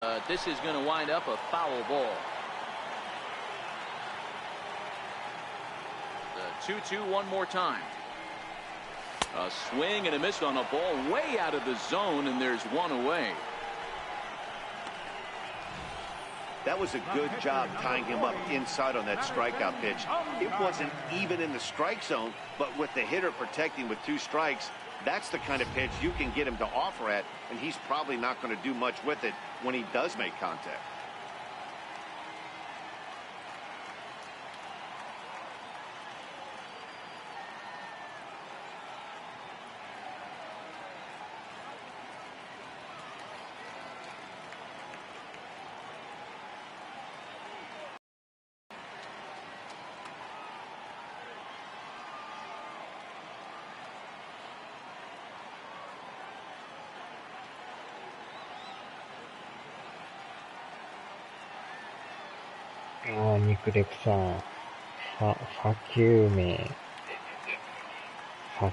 This is going to wind up a foul ball. The 2-2 one more time. A swing and a miss on a ball way out of the zone, and there's one away. That was a good job tying him up inside on that strikeout pitch. It wasn't even in the strike zone, but with the hitter protecting with 2 strikes, that's the kind of pitch you can get him to offer at, and he's probably not going to do much with it when he does make contact.肉レクさん、波球名。こ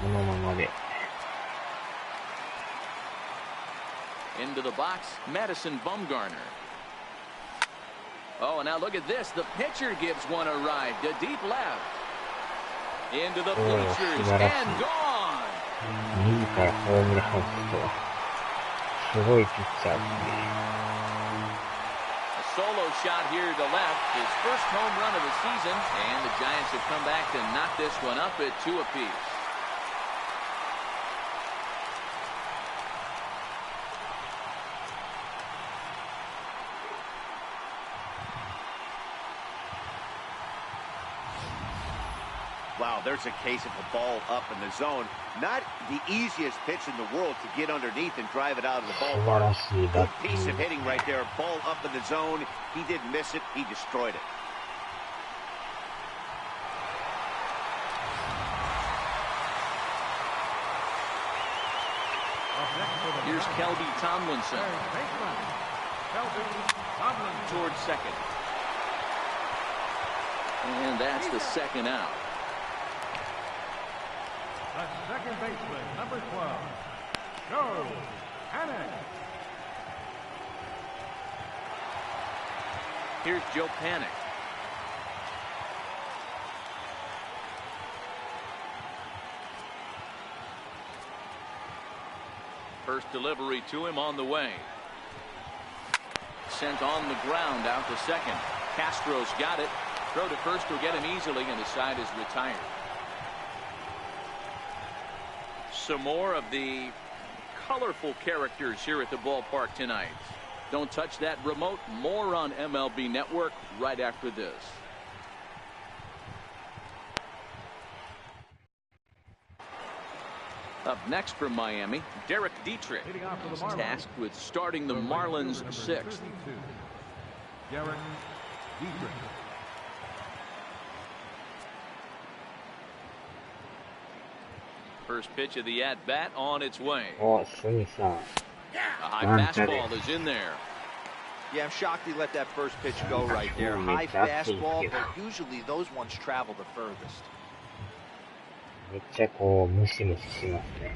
のままで。Into the box, Madison Bumgarner. Oh, and now look at this. The pitcher gives one a ride to deep left. Into the bleachers and gone. 右からホームラン打つとはすごいピッチャーですね。A solo shot here to left, his first home run of the season, and the Giants have come back to knock this one up at 2 apiece. Wow, there's a case of a ball up in the zone. Not the easiest pitch in the world to get underneath and drive it out of the ballpark. Good piece of hitting right there. Ball up in the zone. He didn't miss it. He destroyed it. Here's Kelby Tomlinson. Towards second. And that's the second out. The second baseman, number 12, Joe Panik. Here's Joe Panik. First delivery to him on the way. Sent on the ground out to second. Castro's got it. Throw to first will get him easily, and the side is retired. Some more of the colorful characters here at the ballpark tonight. Don't touch that remote. More on MLB Network right after this. Up next from Miami, Derek Dietrich is tasked with starting the Marlins 6th. Derek Dietrich. First pitch of the at-bat on its way. A high fastball is in there. Yeah, I'm shocked he let that first pitch go right there. High fastball, but usually those ones travel the furthest. めっちゃこうムシムシしますね。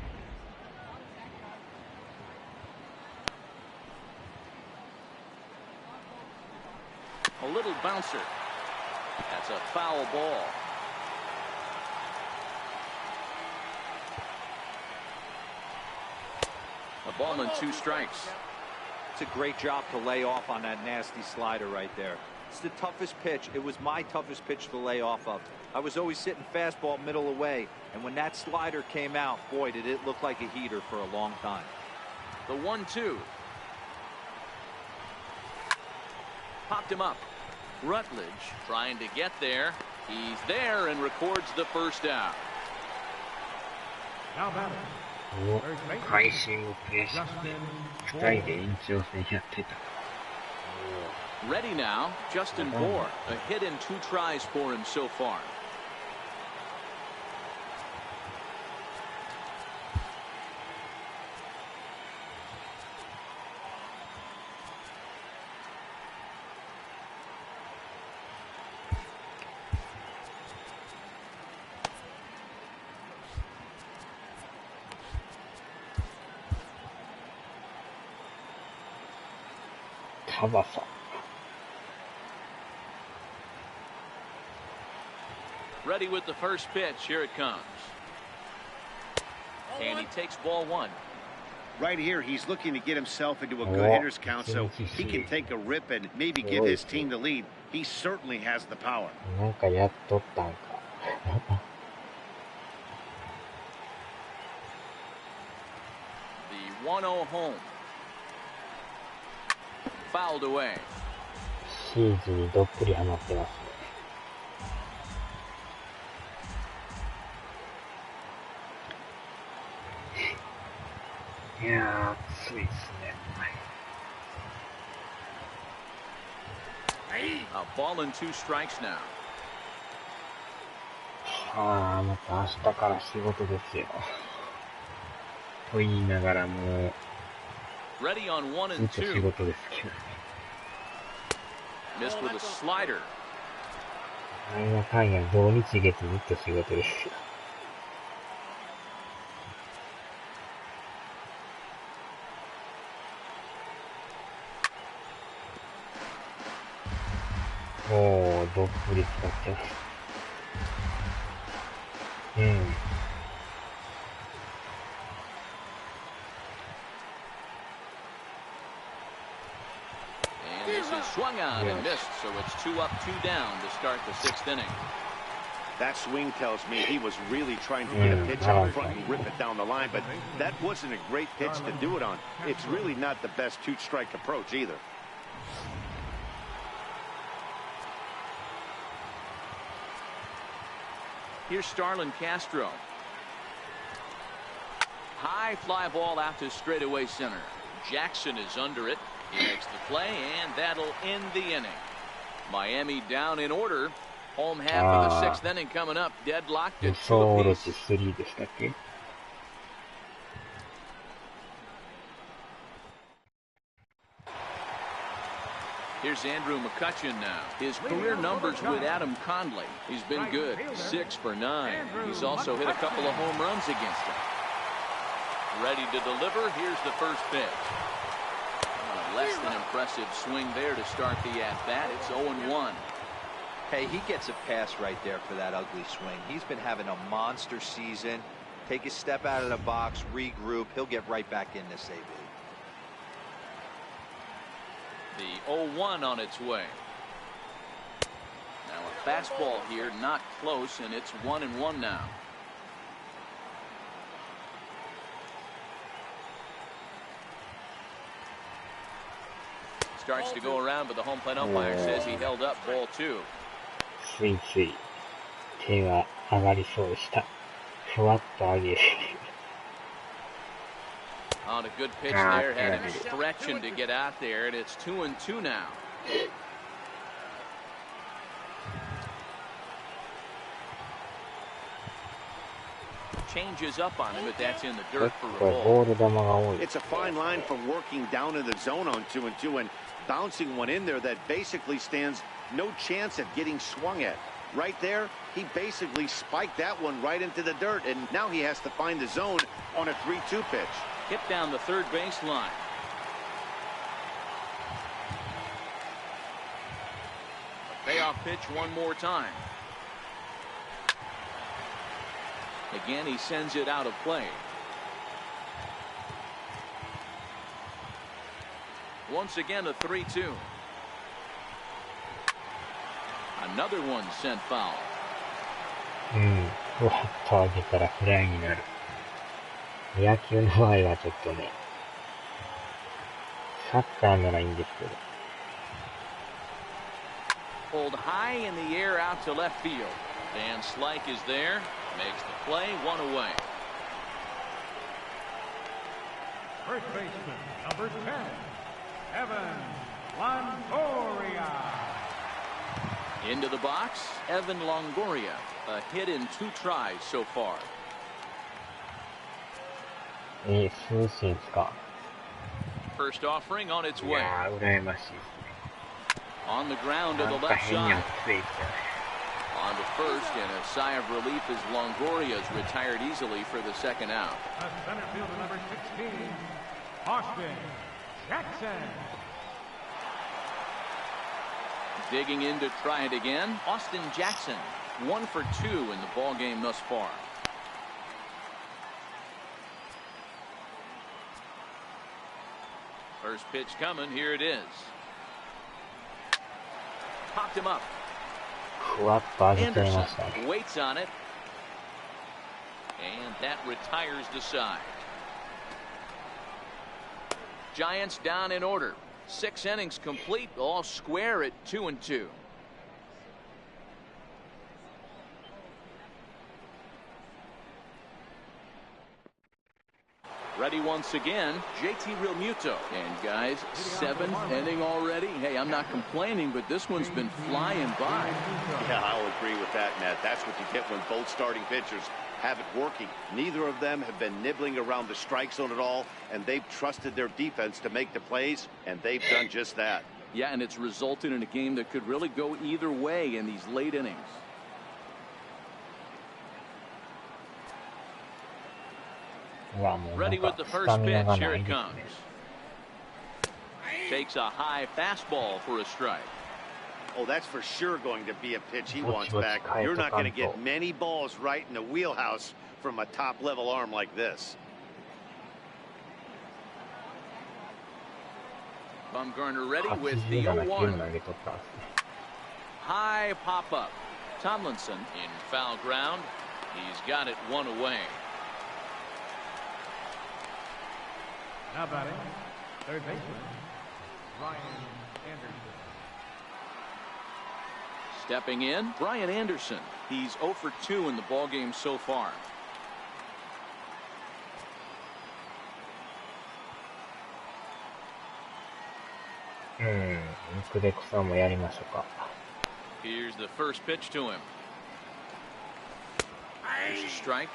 A little bouncer. That's a foul ball. A ball and 2 strikes. It's a great job to lay off on that nasty slider right there. It's the toughest pitch. It was my toughest pitch to lay off of. I was always sitting fastball middle away, and when that slider came out, boy, did it look like a heater for a long time. The 1-2. Popped him up. Rutledge trying to get there. He's there and records the first out. Now batting. 会心をプレスして2人で延長戦やってた。Ready now, Justin Bour. A hit in 2 tries for him so far. サバサ。Ready with the first pitch. Here it comes. And he takes ball one. Right here, he's looking to get himself into a good hitter's count so he can take a rip and maybe give his team the lead. He certainly has the power. なんかやっとったんか。The 1-0 home. Fouled away. シーズンにどっぷりハマってますね。いやー、暑いですね。A ball and 2 strikes now. ああ、また明日から仕事ですよ。と言いながらもう、Ready on 1 and ずっと仕 2. 事ですけどね。Missed with a slider. なんやかんや土日月ずっと仕事ですよ。おー、どっぷり使ってます。うん。And this is swung on and missed, so it's 2 up, 2 down to start the 6th inning. That swing tells me he was really trying to get a pitch out front and rip it down the line, but that wasn't a great pitch to do it on. It's really not the best two-strike approach either. Here's Starlin Castro. High fly ball out to straightaway center. Jackson is under it. He makes the play, and that'll end the inning. Miami down in order. Home half of the 6th inning coming up. Deadlocked at 2 apiece. Ⅲでしたっけ？ Here's Andrew McCutchen now. His career numbers with Adam Conley. He's been good. 6 for 9. He's also hit a couple of home runs against him. Ready to deliver. Here's the first pitch. Less than impressive swing there to start the at-bat. It's 0-1. Hey, he gets a pass right there for that ugly swing. He's been having a monster season. Take a step out of the box, regroup. He'll get right back in this AB. The 0-1 on its way. Now a fastball here, not close, and it's 1-1 now. Starts to go around, but the home plate umpire says he held up ball 2. ついつい手が上がりそうでした。ふわっと上げる。On a good pitch there, had him stretching to get out there, and it's 2-2 now. Changes up on him, but that's in the dirt for a ball. It's a fine line from working down in the zone on 2-2 and bouncing one in there that basically stands no chance of getting swung at. Right there, he basically spiked that one right into the dirt, and now he has to find the zone on a 3-2 pitch. Hit down the third base line. A payoff pitch one more time. Again, he sends it out of play. Once again, a 3-2. Another one sent foul. ふわっと上げたらフライになる。野球の場合はちょっとね、サッカーならいいんですけど。Pulled high in the air out to left field. Dan Slike is there, makes the play, 1 away. First baseman, number 10, Evan Longoria. Into the box, Evan Longoria, a hit in 2 tries so far. 通信ですか。 First offering on its い way. やー、羨ましいですね。 On the ground to な the んか left 変に side. 暑いですよね。On to first, and a sigh of relief as Longoria is retired easily for the second out. The center fielder, number 16, Austin Jackson. Digging in to try it again. Austin Jackson, 1 for 2 in the ball game thus far. First pitch coming. Here it is. Popped him up. ふわっと上げちゃいま Anderson したね。 waits on it. And that retires the side. Giants down in order. 6 innings complete, all square at 2-2. Ready once again, JT Realmuto. And guys, 7th inning already. Hey, I'm not complaining, but this one's been flying by. Yeah, I'll agree with that, Matt. That's what you get when both starting pitchers have it working. Neither of them have been nibbling around the strike zone at all, and they've trusted their defense to make the plays, and they've done just that. Yeah, and it's resulted in a game that could really go either way in these late innings. Ready with the first pitch. Here it comes. Takes a high fastball for a strike. Oh, that's for sure going to be a pitch he wants back. You're not going to get many balls right in the wheelhouse from a top-level arm like this. Bumgarner ready with the 0-1. High pop-up. Tomlinson in foul ground. He's got it 1 away. Now batting, third baseman, Brian Anderson. Stepping in, Brian Anderson. He's 0 for 2 in the ballgame so far. Here's the first pitch to him. There's a strike.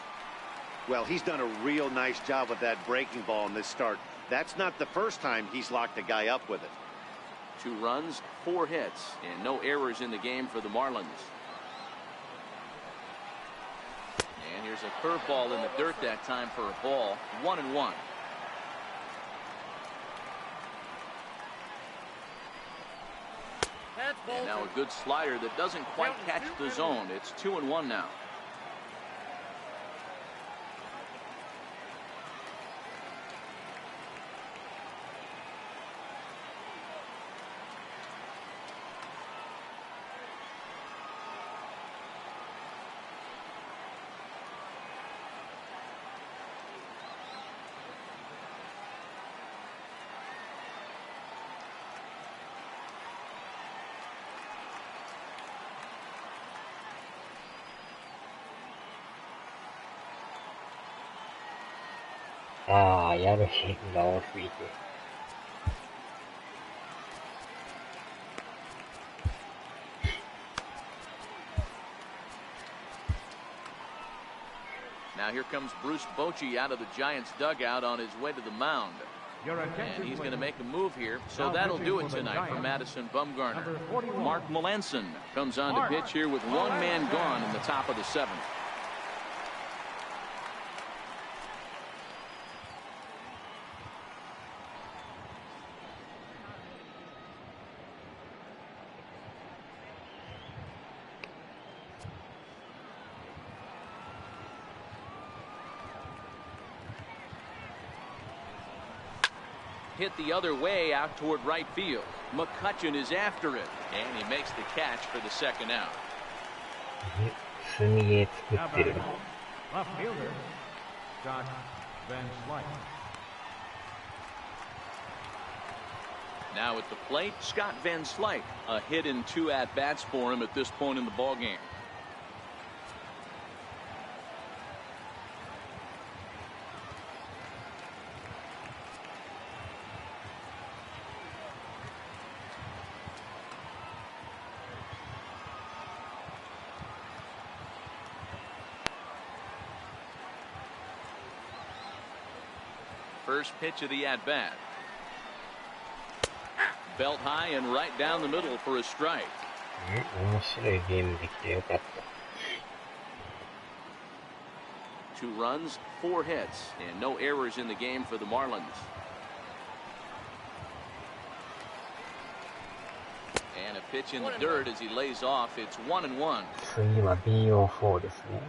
Well, he's done a real nice job with that breaking ball in this start. That's not the first time he's locked a guy up with it. 2 runs, 4 hits, and no errors in the game for the Marlins. And here's a curveball in the dirt that time for a ball. 1-1. And now a good slider that doesn't quite catch the zone. It's 2-1 now. Now here comes Bruce Bochy out of the Giants dugout on his way to the mound. And he's going to make a move here. So that'll do it tonight for Madison Bumgarner. Mark Melanson comes on to pitch here with 1 man gone in the top of the 7th. Hit the other way out toward right field. McCutchen is after it, and he makes the catch for the 2nd out. Left fielder, Scott Van Slyke. Now at the plate, Scott Van Slyke. A hit in 2 at-bats for him at this point in the ballgame. First pitch of the at-bat. Belt high and right down the middle for a strike. 2 runs, 4 hits, and no errors in the game for the Marlins. And a pitch in the dirt as he lays off. It's 1-1. 次は BO4 ですね。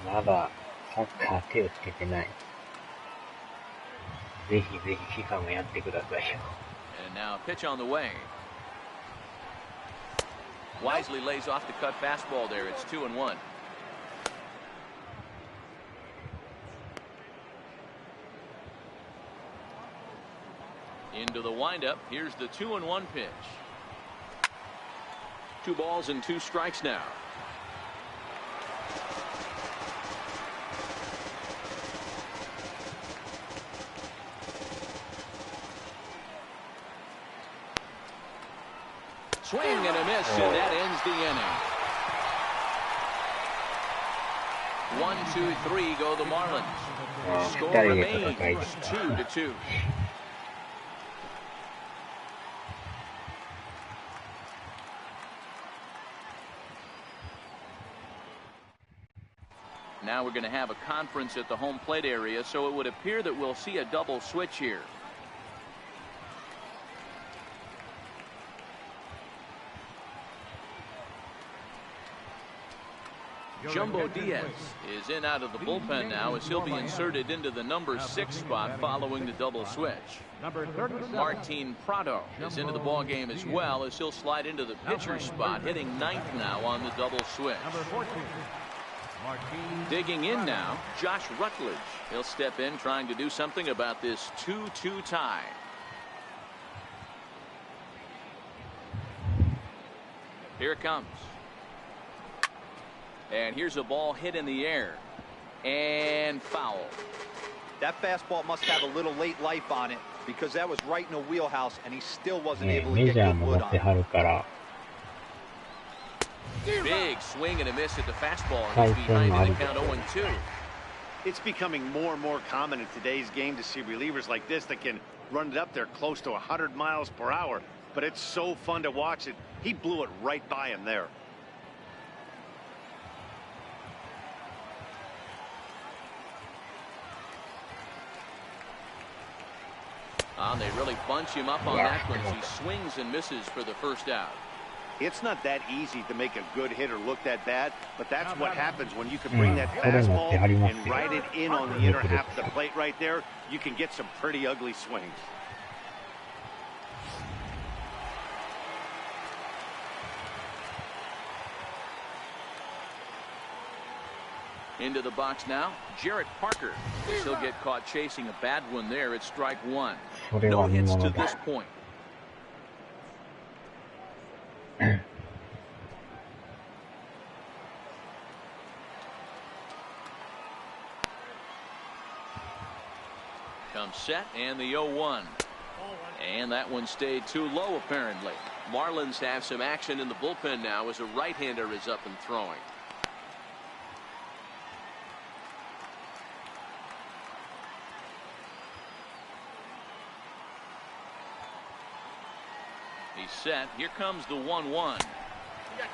まだサッカー手をつけてない。ぜひぜひ FIFA もやってくださいよ。And now pitch on the way. Wisely lays off the cut fastball there. It's 2-1. Into the windup. Here's the 2-1 pitch. 2 balls and 2 strikes now. Swing and a miss, and that ends the inning. 1-2-3 go the Marlins. Score remains 2-2. Now we're going to have a conference at the home plate area, so it would appear that we'll see a double switch here. Jumbo Diaz is in out of the bullpen now as he'll be inserted into the number 6 spot following the double switch. Martin Prado is into the ball game as well as he'll slide into the pitcher spot, hitting 9th now on the double switch. Digging in now, Josh Rutledge. He'll step in trying to do something about this 2-2 tie. Here it comes. And here's a ball hit in the air. And foul. That fastball must have a little late life on it because that was right in a wheelhouse and he still wasn't able to get good wood on it. Big swing and a miss at the fastball. He's behind in the count 0-2. It's becoming more and more common in today's game to see relievers like this that can run it up there close to 100 miles per hour. But it's so fun to watch it. He blew it right by him there. They really bunch him up on that one as he swings and misses for the first out. It's not that easy to make a good hitter look that bad, but that's what happens when you can bring that fastball and ride it in on the inner half of the plate right there. You can get some pretty ugly swings. Into the box now, Jarrett Parker. He'll get caught chasing a bad one there at strike 1. No hits to this point. Comes set and the 0-1. And that one stayed too low apparently. Marlins have some action in the bullpen now as a right-hander is up and throwing. He's set. Here comes the 1-1.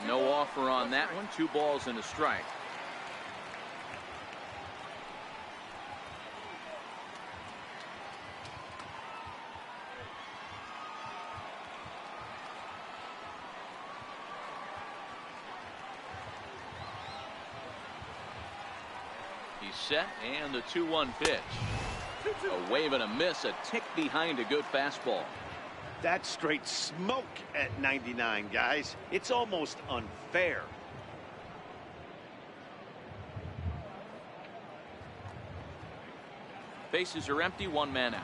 No offer on that one. 2 balls and a strike. He's set and the 2-1 pitch. A wave and a miss, a tick behind a good fastball. That's straight smoke at 99, guys. It's almost unfair. Bases are empty, 1 man out.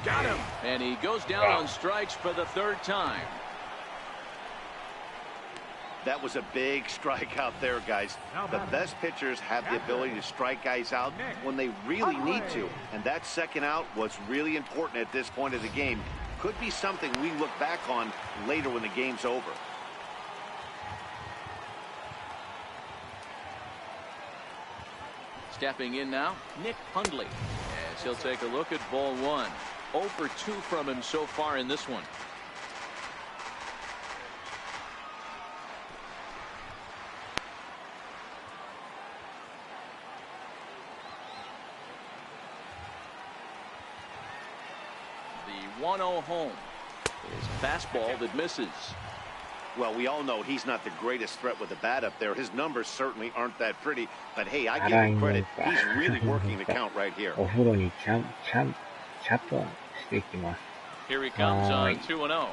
Got him. And he goes down on strikes for the 3rd time. That was a big strikeout there, guys. The best pitchers have the ability to strike guys out when they really need to. And that second out was really important at this point of the game. Could be something we look back on later when the game's over. Stepping in now, Nick Hundley, as he'll take a look at ball one. 0 for 2 from him so far in this one. The 1-0 home is a fastball that misses. Well, we all know he's not the greatest threat with the bat up there. His numbers certainly aren't that pretty. But hey, I give him credit. He's really working the count right here. Here he comes on 2-0.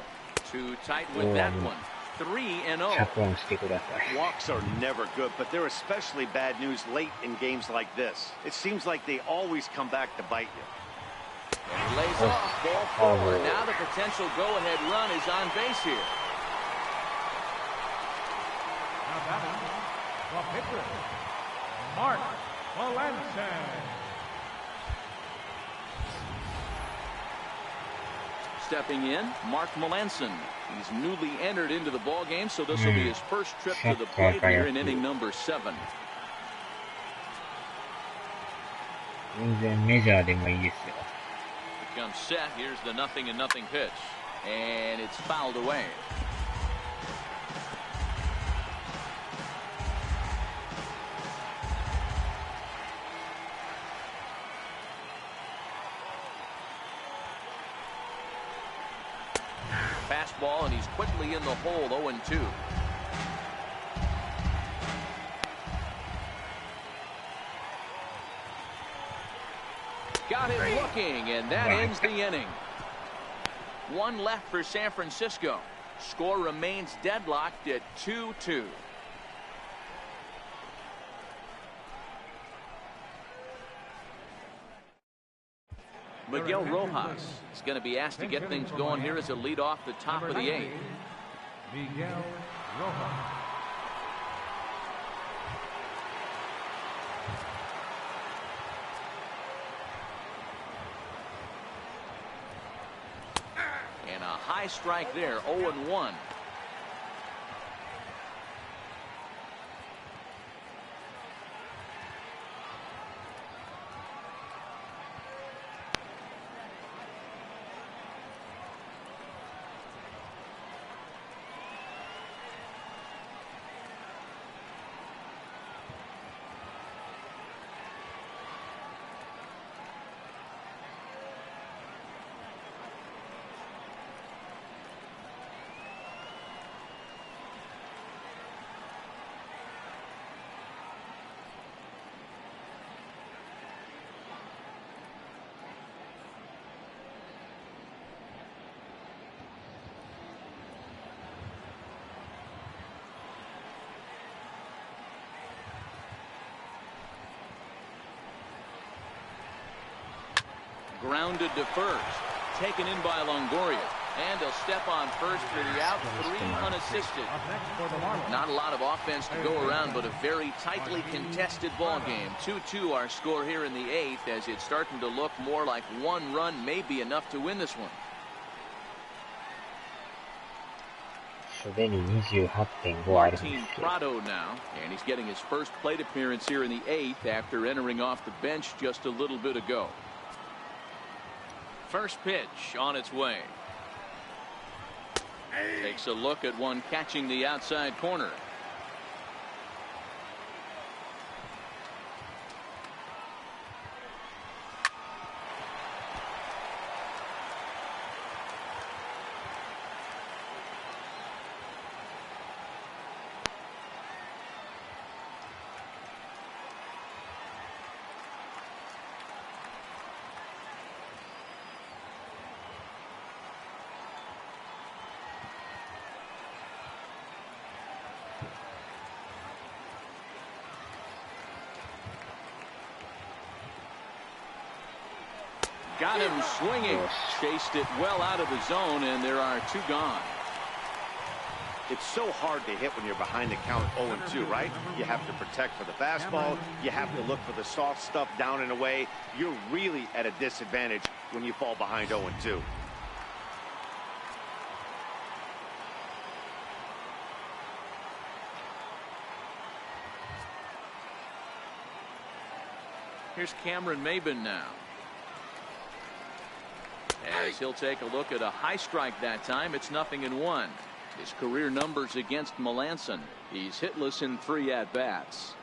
Too tight with that one. 3-0. Walks are never good, but they're especially bad news late in games like this. It seems like they always come back to bite you. And he lays off ball 4. Now the potential go-ahead run is on base here. The pitcher, Mark Melanson. Stepping in, Mark Melanson. He's newly entered into the ball game, so this will be his first trip to the plate here in inning number 7. 全然メジャーでもいいですよ。 Comes set. Here's the 0-0 pitch, and it's fouled away. Fastball, and he's quickly in the hole. 0-2. Got him looking, and that ends the inning. 1 left for San Francisco. Score remains deadlocked at 2-2. Miguel Rojas is going to be asked to get things going here as a lead off the top of the 8th. Miguel Rojas. And a high strike there, 0-1. Grounded to first, taken in by Longoria, and he'll step on first for the out, 3 unassisted. Not a lot of offense to go around, but a very tightly contested ball game. 2-2 our score here in the 8th, as it's starting to look more like 1 run may be enough to win this one. すでに28.5あるんですけど。 Prado now, and he's getting his first plate appearance here in the 8th after entering off the bench just a little bit ago. First pitch on its way. Takes a look at one catching the outside corner. Got him swinging. Chased it well out of the zone, and there are 2 gone. It's so hard to hit when you're behind the count 0-2, right? You have to protect for the fastball. You have to look for the soft stuff down and away. You're really at a disadvantage when you fall behind 0-2. Here's Cameron Maybin now. As he'll take a look at a high strike that time, it's 0-1. His career numbers against Melanson. He's hitless in 3 at-bats.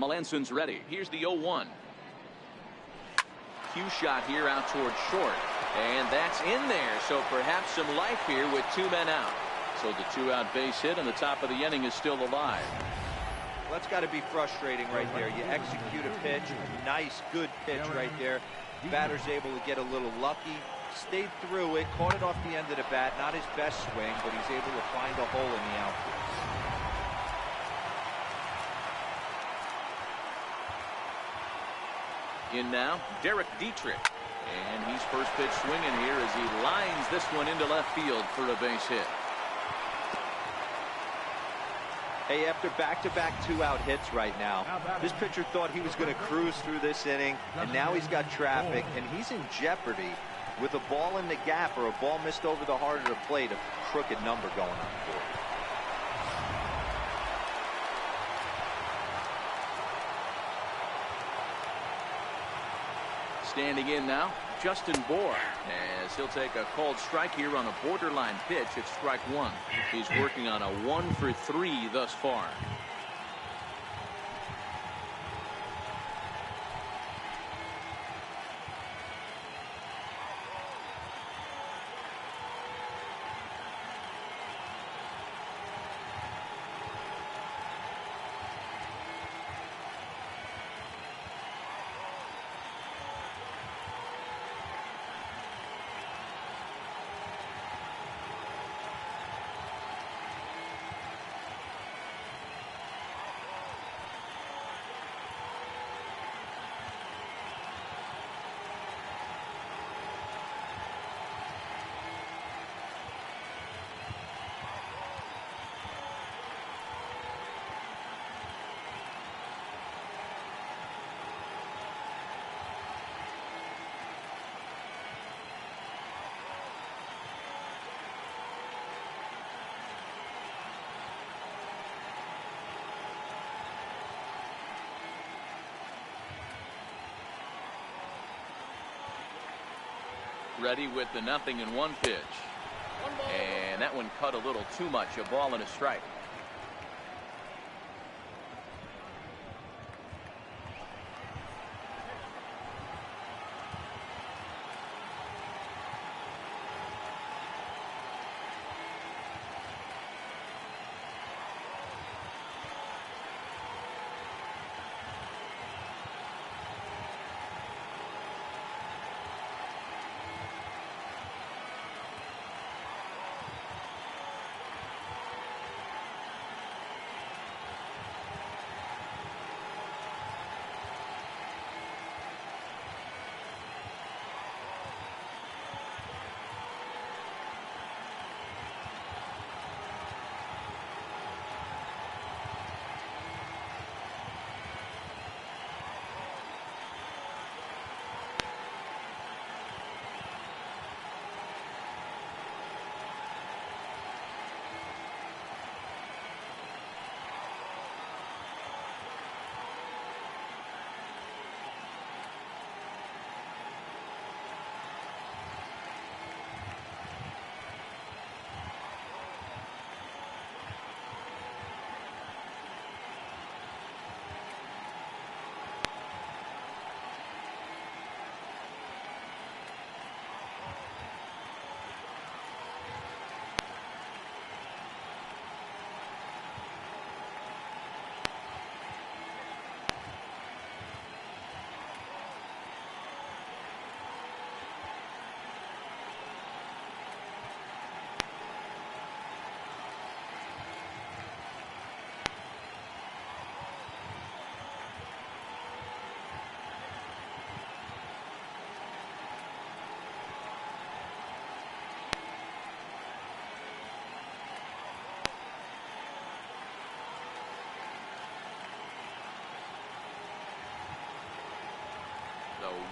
Melanson's ready. Here's the 0-1. Cue shot here out towards short. And that's in there. So perhaps some life here with 2 men out. So the 2-out base hit and the top of the inning is still alive. Well, that's got to be frustrating right there. You execute a pitch, nice, good pitch right there. Batter's able to get a little lucky, stayed through it, caught it off the end of the bat. Not his best swing, but he's able to find a hole in the outfield. In now, Derek Dietrich. And he's first pitch swinging here as he lines this one into left field for a base hit. Hey, after back-to-back 2-out hits right now, this pitcher thought he was going to cruise through this inning, and now he's got traffic, and he's in jeopardy with a ball in the gap or a ball missed over the heart of the plate, a crooked number going on for him. Standing in now, Justin Bohr, as he'll take a called strike here on a borderline pitch at strike 1. He's working on a 1-for-3 thus far. Ready with the 0-1 pitch. And that one cut a little too much. A ball and a strike.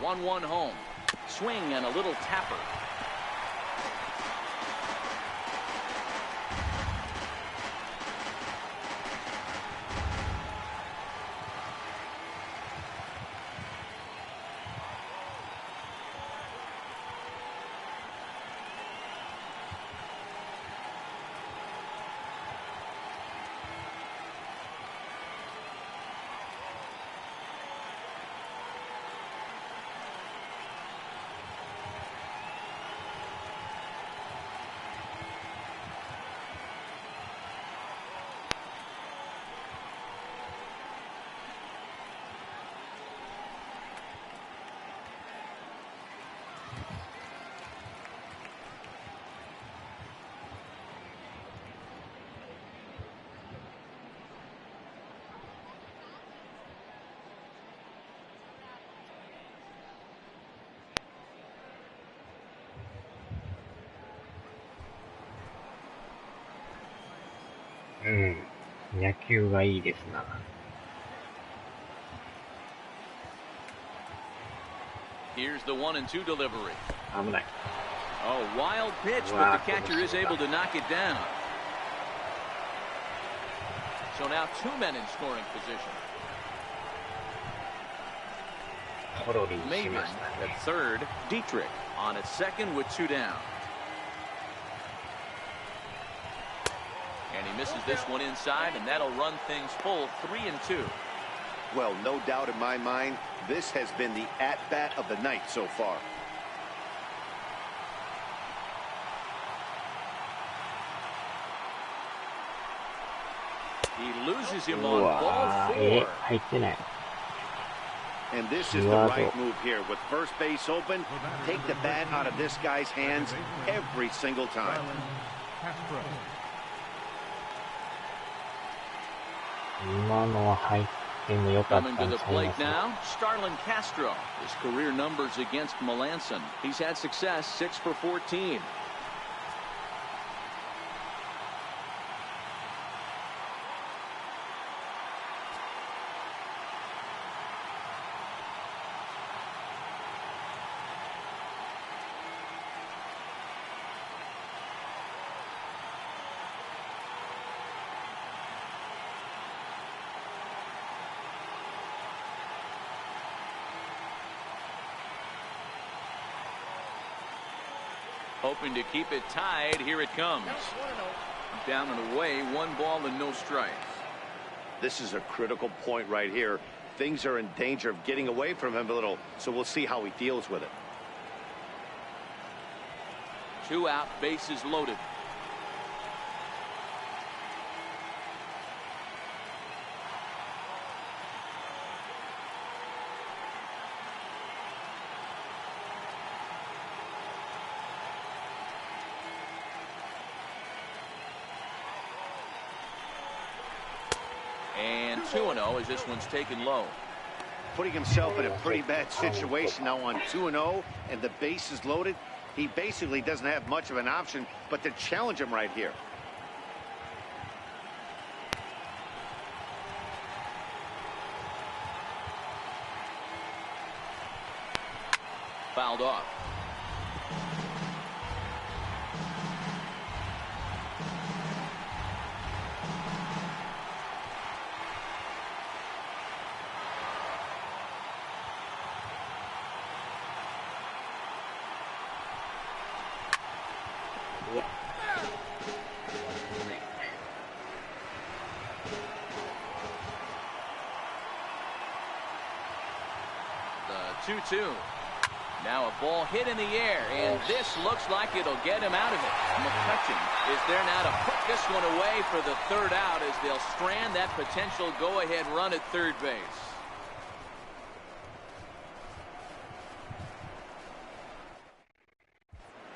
1-1 home. Swing and a little tapper.野球がいいですな。Here's the 1-2 delivery. 危ない。 Oh, wild pitch, but the catcher is able to knock it down. So now 2 men in scoring position. ポロリし Maven ましたね。 at third. Dietrich on at second with 2 down. And he misses this one inside, and that'll run things full 3-2. Well, no doubt in my mind, this has been the at-bat of the night so far. He loses him on うわ ball ー、 4. 入ってない。 And this is the right move here. With first base open, take the bat out of this guy's hands every single time. Castro. 今のは入ってもよかった Coming ん to ち the ゃいま plate すね。 now, Starlin Castro. His career numbers against Melanson. He's had success, 6 for 14. Hoping to keep it tied. Here it comes. Down and away, 1 ball and no strikes. This is a critical point right here. Things are in danger of getting away from him a little, so we'll see how he deals with it. 2 out, bases loaded. And 2-0 as this one's taken low. Putting himself in a pretty bad situation now on 2-0, and the base is loaded. He basically doesn't have much of an option but to challenge him right here. Fouled off. The 2-2. Now a ball hit in the air, and this looks like it'll get him out of it. McCutcheon is there now to put this one away for the 3rd out as they'll strand that potential go-ahead run at third base.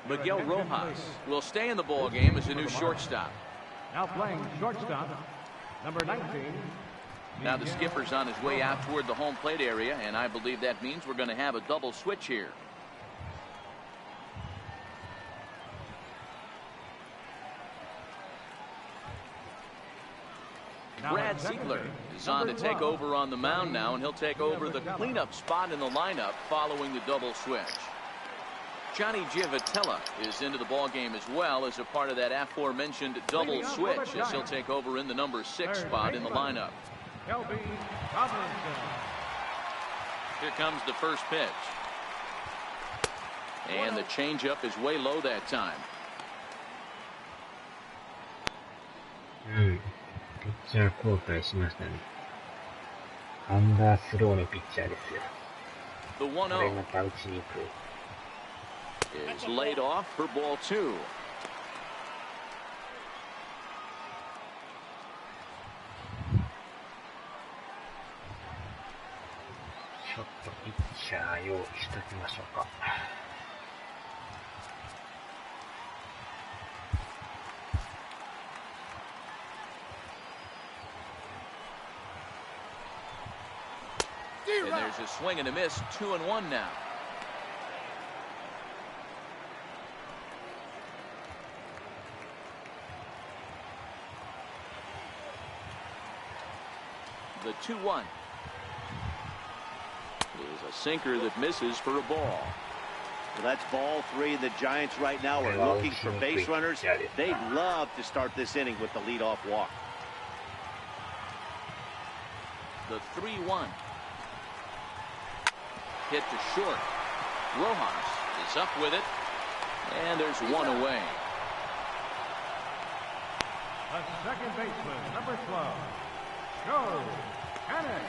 Miguel Rojas will stay in the ball game as a new shortstop. Now playing shortstop, number 19. Now the skipper's on his way out toward the home plate area, and I believe that means we're going to have a double switch here. Brad Ziegler is on to take over on the mound now, and he'll take over the cleanup spot in the lineup following the double switch. Johnny Giavotella is into the ball game as well as a part of that aforementioned double switch, as he'll take over in the number 6 spot in the lineup. Here comes the first pitch. And the changeup is way low that time. ピッチャー交代しましたね。アンダースローのピッチャーですよ。The 1-0 これまた打ちにくい。is laid off for ball 2. ちょっとピッチャー用意しときましょうか。And there's a swing and a miss, 2-1 now. The 2-1 is a sinker that misses for a ball. Well, that's ball 3. The Giants right now are looking for base runners. They'd love to start this inning with the leadoff walk. The 3-1 hit to short. Rojas is up with it, and there's one away. The second baseman, number 12, Joe Panic.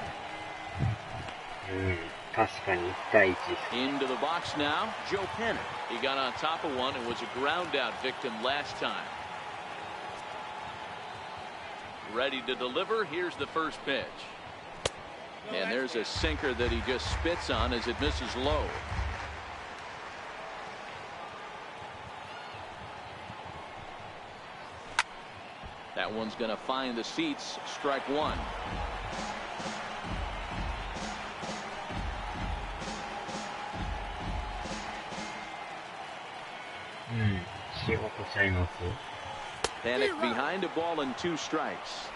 確かに1対1。 Into the box now, Joe Panic. He got on top of one and was a ground out victim last time. Ready to deliver. Here's the first pitch. And there's a sinker that he just spits on as it misses low. That one's going to find the seats. Strike 1. Panic behind a ball and 2 strikes.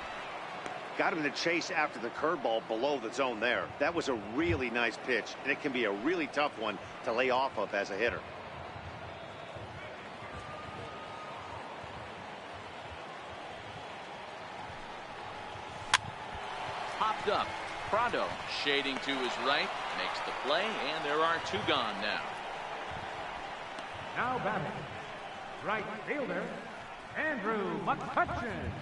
Got him to chase after the curveball below the zone there. That was a really nice pitch, and it can be a really tough one to lay off of as a hitter. Popped up. Prado shading to his right, makes the play, and there are 2 gone now. Now batting, right fielder, Andrew McCutchen.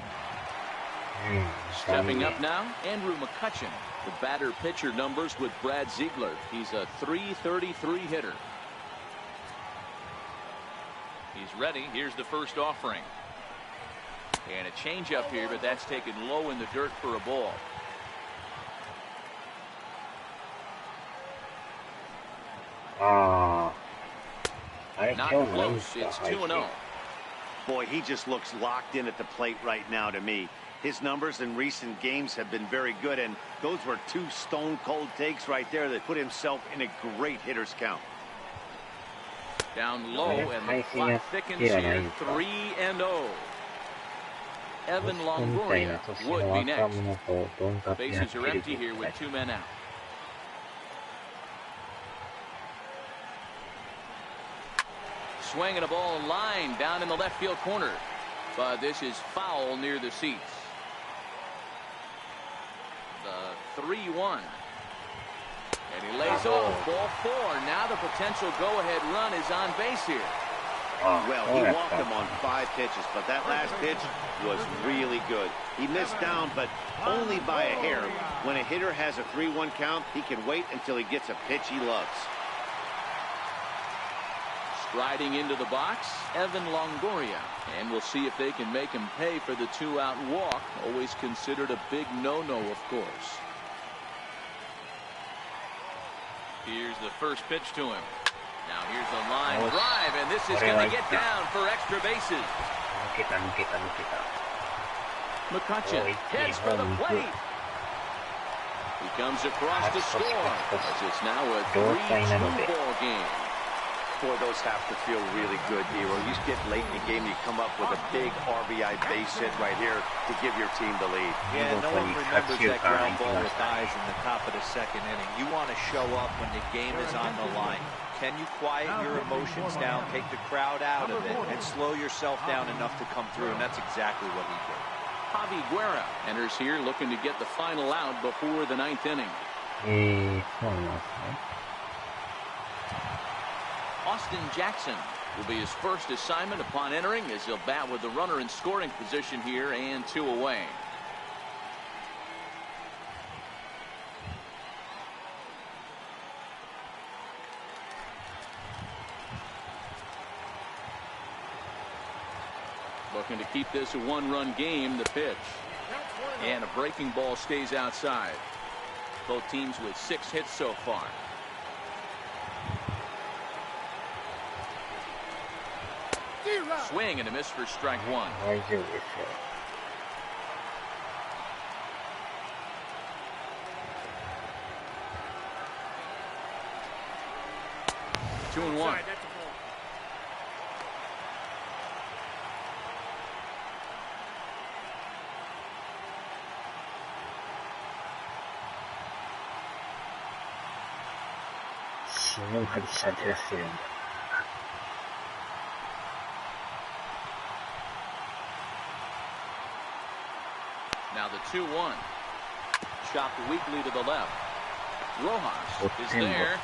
Stepping up now, Andrew McCutchen. The batter-pitcher numbers with Brad Ziegler. He's a .333 hitter. He's ready. Here's the first offering. And a changeup here, but that's taken low in the dirt for a ball. Not close. It's 2-0. Boy, he just looks locked in at the plate right now to me. His numbers in recent games have been very good, and those were 2 stone-cold takes right there that put himself in a great hitter's count. Down low, and the clock thickens here. 3-0. Evan Longoria would be next. Bases are empty here with 2 men out. Swinging a ball line down in the left field corner, but this is foul near the seats. The 3-1, and he lays off ball 4. Now the potential go-ahead run is on base here. Well, he walked him on 5 pitches, but that last pitch was really good. He missed down, but only by a hair. When a hitter has a 3-1 count, he can wait until he gets a pitch he loves. Striding into the box, Evan Longoria. And we'll see if they can make him pay for the 2-out walk. Always considered a big no-no, of course. Here's the first pitch to him. Now here's a line drive, and this is going to get down for extra bases. McCutchen heads for the plate. He comes across to score, as it's now a 3-2 ball game. Boy, those have to feel really good, Hero. You get late in the game, you come up with a big RBI base hit right here to give your team the lead. Yeah, no one remembers that ground ball with eyes in the top of the second inning. You want to show up when the game is on the line. Can you quiet your emotions down, take the crowd out of it, and slow yourself down enough to come through? And that's exactly what he did. Javi Guerra enters here looking to get the final out before the 9th inning. Austin Jackson will be his first assignment upon entering as he'll bat with the runner in scoring position here and 2 away. Looking to keep this a 1-run game, the pitch. And a breaking ball stays outside. Both teams with 6 hits so far. Swing and a miss for strike 1. 2-1. Now the 2-1. Chopped weakly to the left. Rojas is there.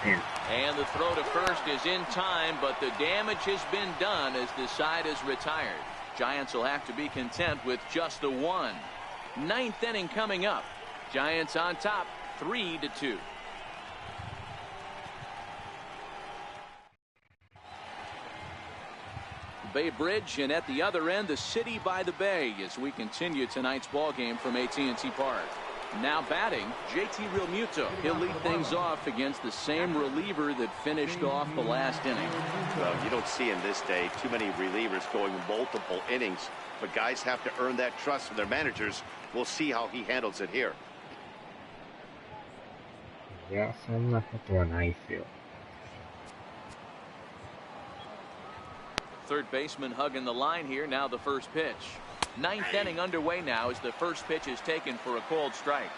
And the throw to first is in time, but the damage has been done as the side is retired. Giants will have to be content with just the 1. 9th inning coming up. Giants on top, 3-2. Bay Bridge, and at the other end, the city by the bay as we continue tonight's ball game from AT&T Park. Now batting, JT Realmuto. He'll lead things off against the same reliever that finished off the last inning. Well, you don't see in this day too many relievers going multiple innings, but guys have to earn that trust from their managers. We'll see how he handles it here. いや、そんなことはないですよ。Third baseman hugging the line here. Now the first pitch. 9th inning underway now as the first pitch is taken for a called strike.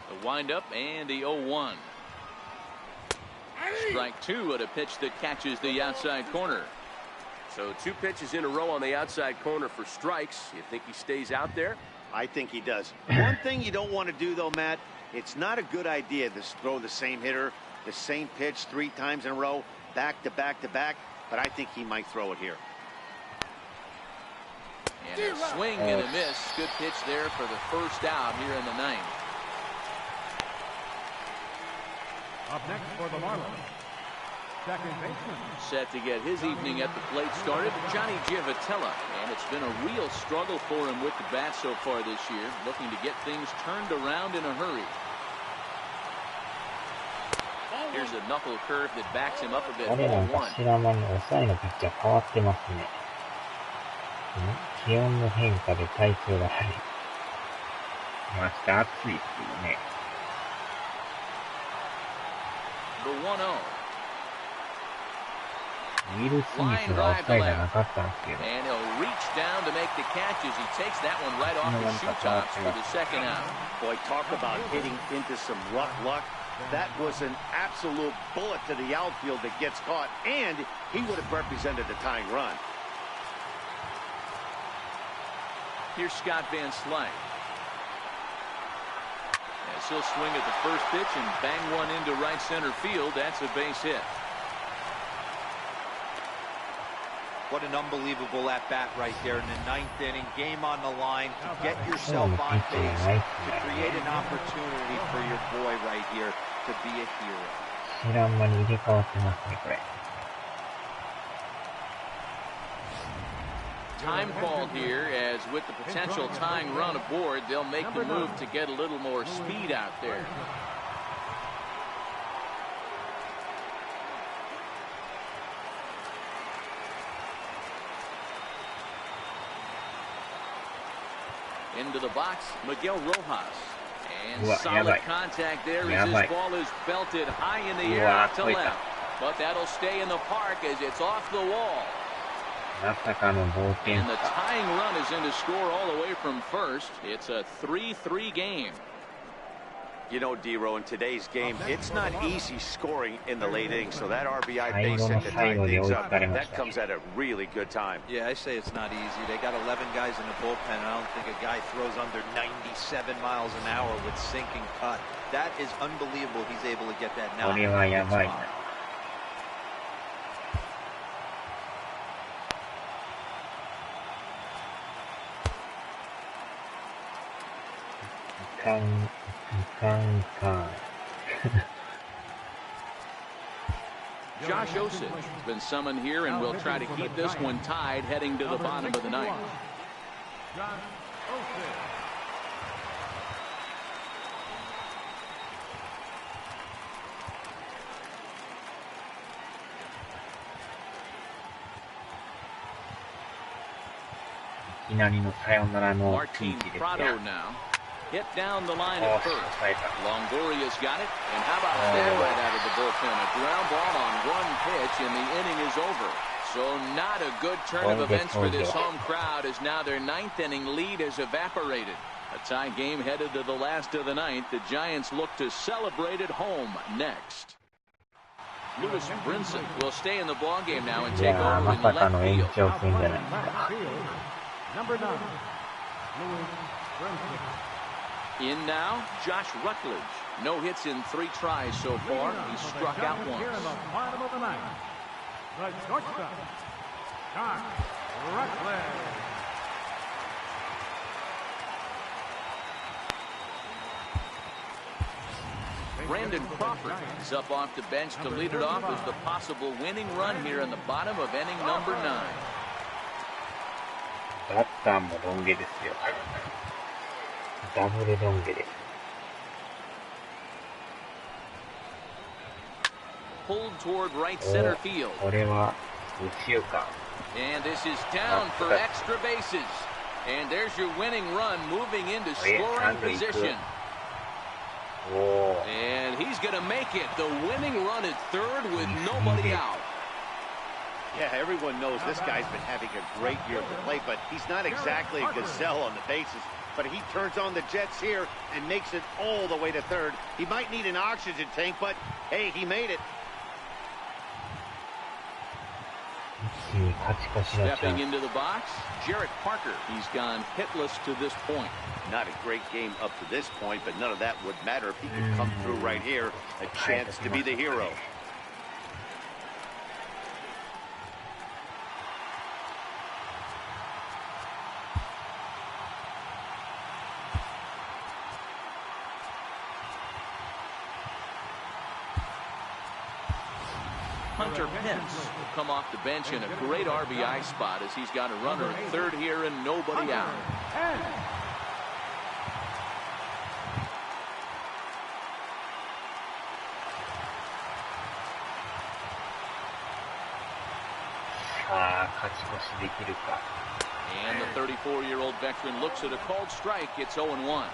The windup and the 0-1. Strike 2 at a pitch that catches the outside corner. So 2 pitches in a row on the outside corner for strikes. You think he stays out there? I think he does. One thing you don't want to do, though, Matt, it's not a good idea to throw the same hitter, the same pitch 3 times in a row, back to back to back, but I think he might throw it here. And a swing and a miss. Good pitch there for the first out here in the 9th. Up next for the Marlins, second baseman. Set to get his evening at the plate started, Johnny Giavotella. And it's been a real struggle for him with the bat so far this year, looking to get things turned around in a hurry. Here's a knuckle curve that backs him up a bit. 気温の変化で体調が悪い。明日暑いっていうね。The 1-0. ウィル・スミスがオフサイドなかったんですけど。 And he'll reach down to make the catch as he takes that one right off the shoe tops for the second out. Boy, talk about hitting into some rough luck. That was an absolute bullet to the outfield that gets caught, and he would have represented the tying run. Here's Scott Van Slyke. As he'll swing at the first pitch and bang one into right center field. That's a base hit. What an unbelievable at-bat right there in the 9th inning. Game on the line to get yourself on base, to create an opportunity for your boy right here to be a hero. 知らん間に入れ替わってますね、これ。Time called here, as with the potential tying run aboard, they'll make the move to get a little more speed out there. Into the box, Miguel Rojas. And solid contact there as this ball is belted high in the air out to left. But that'll stay in the park as it's off the wall. And the tying run is in to score all the way from first. It's a 3-3 game. You know, D-Row, in today's game, it's not easy scoring in the late innings, so that RBI base hit to tie things up, that comes at a really good time. Yeah, I say it's not easy. They got 11 guys in the bullpen. I don't think a guy throws under 97 miles an hour with sinking cut. That is unbelievable. He's able to get that now. Josh Osich has been summoned here and will try to keep this one tied heading to the bottom of the ninth. Josh Osich. Martin Prado now. Hit down the line at first. Longoria's got it. And how about that right out of the bullpen? A ground ball on one pitch, and the inning is over. So not a good turn of events for this home crowd, as now their 9th inning lead has evaporated. A tie game headed to the last of the 9th. The Giants look to celebrate at home next. Lewis Brinson will stay in the ballgame now and take over in left field. Number 9, Lewis Brinson. In now, Josh Rutledge. No hits in 3 tries so far. He's struck out once. Here in the bottom of the 9th, the shortstop, Josh Rutledge. Brandon Crawford is up off the bench to lead it off as the possible winning run here in the bottom of inning number 9. バッターもロン毛ですよ。ダブルロン毛です。Pulled toward right center field. これは右中間。 And this is down for extra bases. And there's your winning run moving into scoring position. And he's going to make it. The winning run at third with nobody out. Yeah, everyone knows this guy's been having a great year at the plate, but he's not exactly a gazelle on the bases. But he turns on the jets here and makes it all the way to third. He might need an oxygen tank, but hey, he made it. Stepping into the box, Jarrett Parker. He's gone hitless to this point. Not a great game up to this point, but none of that would matter if he could come through right here. A chance to be the hero. Hunter Pence will come off the bench in a great RBI spot as he's got a runner at third here and nobody out. And the 34-year-old veteran looks at a called strike. It's 0-1.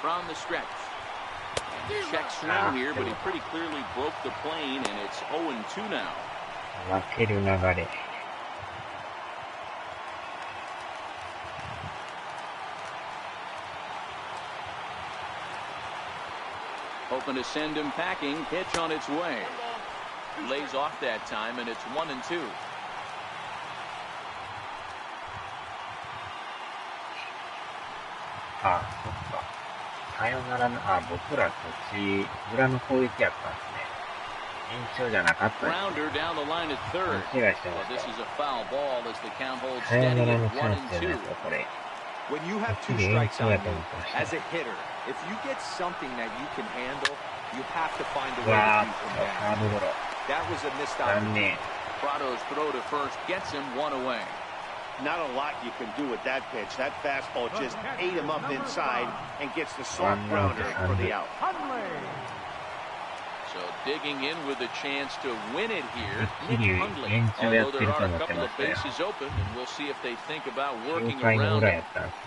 From the stretch. And check swing here, but he pretty clearly broke the plane, and it's 0-2 now. Hoping to send him packing. Pitch on its way. Lays off that time, and it's 1-2. あ、そっか。さよならの、あ、僕らこっち、裏の攻撃やったんですね。延長じゃなかったですね。 Grounder down the line at third. 勘違いしてま Well, し this た is よ。 a foul ball as the count holds さよ steady なら at のチャンスじゃない 1-2. ですか、これ。 When you have 2 次延 strikes 長 on や you と思ってました。 as a hitter, if you get something that you can handle, you have to find a う way わ to ー beat っ them と、 down. サードゴロ。 That was a missed 残 opportunity. 念。 Prado's throw to first gets him 1 away. Not a lot you can do with that pitch. That fastball just ate him up inside and gets the soft grounder for the out. So digging in with a chance to win it here, 一気 Nick に Hundley. 延長やっ Although て there ると are 思 a って couple ま of したよ。 bases open, and we'll see if they think about 9 working 回の around 裏 it. やったんですね。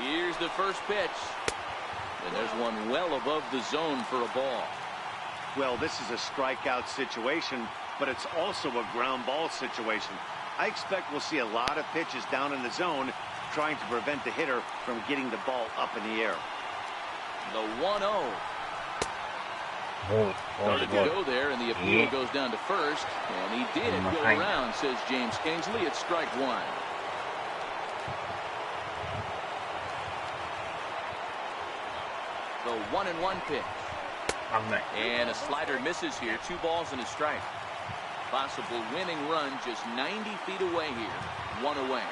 Here's the first pitch. And there's one well above the zone for a ball. Well, this is a strikeout situation, but it's also a ground ball situation. I expect we'll see a lot of pitches down in the zone trying to prevent the hitter from getting the ball up in the air. The 1-0. ボール、ボール、 Started ボ to ール。 go there, and the appeal goes down to first. And he did go around, says James Kingsley. It's strike 1. The 1-1 pitch. 危ない。 And a slider misses here. 2 balls and a strike. Possible winning run just 90 feet away here. 1 away.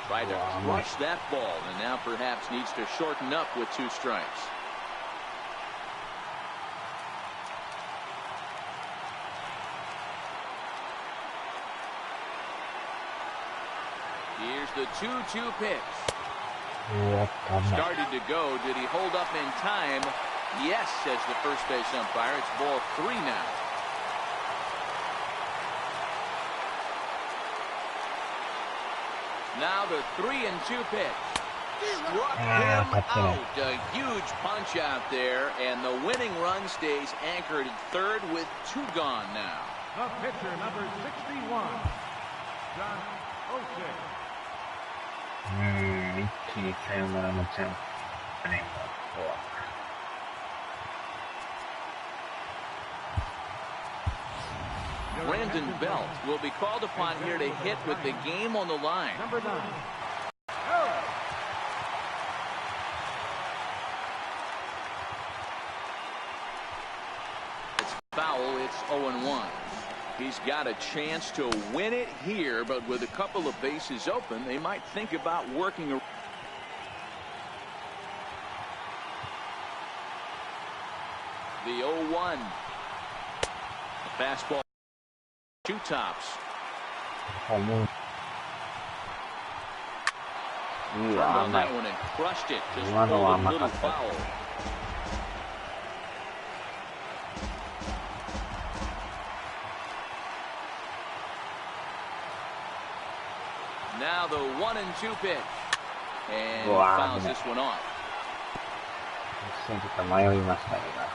Tried to crush that ball, and now perhaps needs to shorten up with 2 strikes. Here's the 2-2 pitch. うわ、危ない。 Started to go. Did he hold up in time? Yes, says the first base umpire. It's ball 3 now. Now the 3-2 pitch. Struck him out. A huge punch out there, and the winning run stays anchored at third with 2 gone now. The pitcher, number 61, John O'Shea. 一気にサヨナラのチャンスだね、ここは。Brandon Belt will be called upon here to hit with the game on the line. Number 9. It's foul. It's 0-1. He's got a chance to win it here, but with a couple of bases open, they might think about working a the 0-1. The fastball. 2 tops. もう、う Turned わ、 on 甘い that。one and crushed it. Just 今のは pulled a 甘か little った。 foul. Now the 1-2 pitch. And he Wow. fouls this one off. 一瞬ちょっと迷いましたね、今。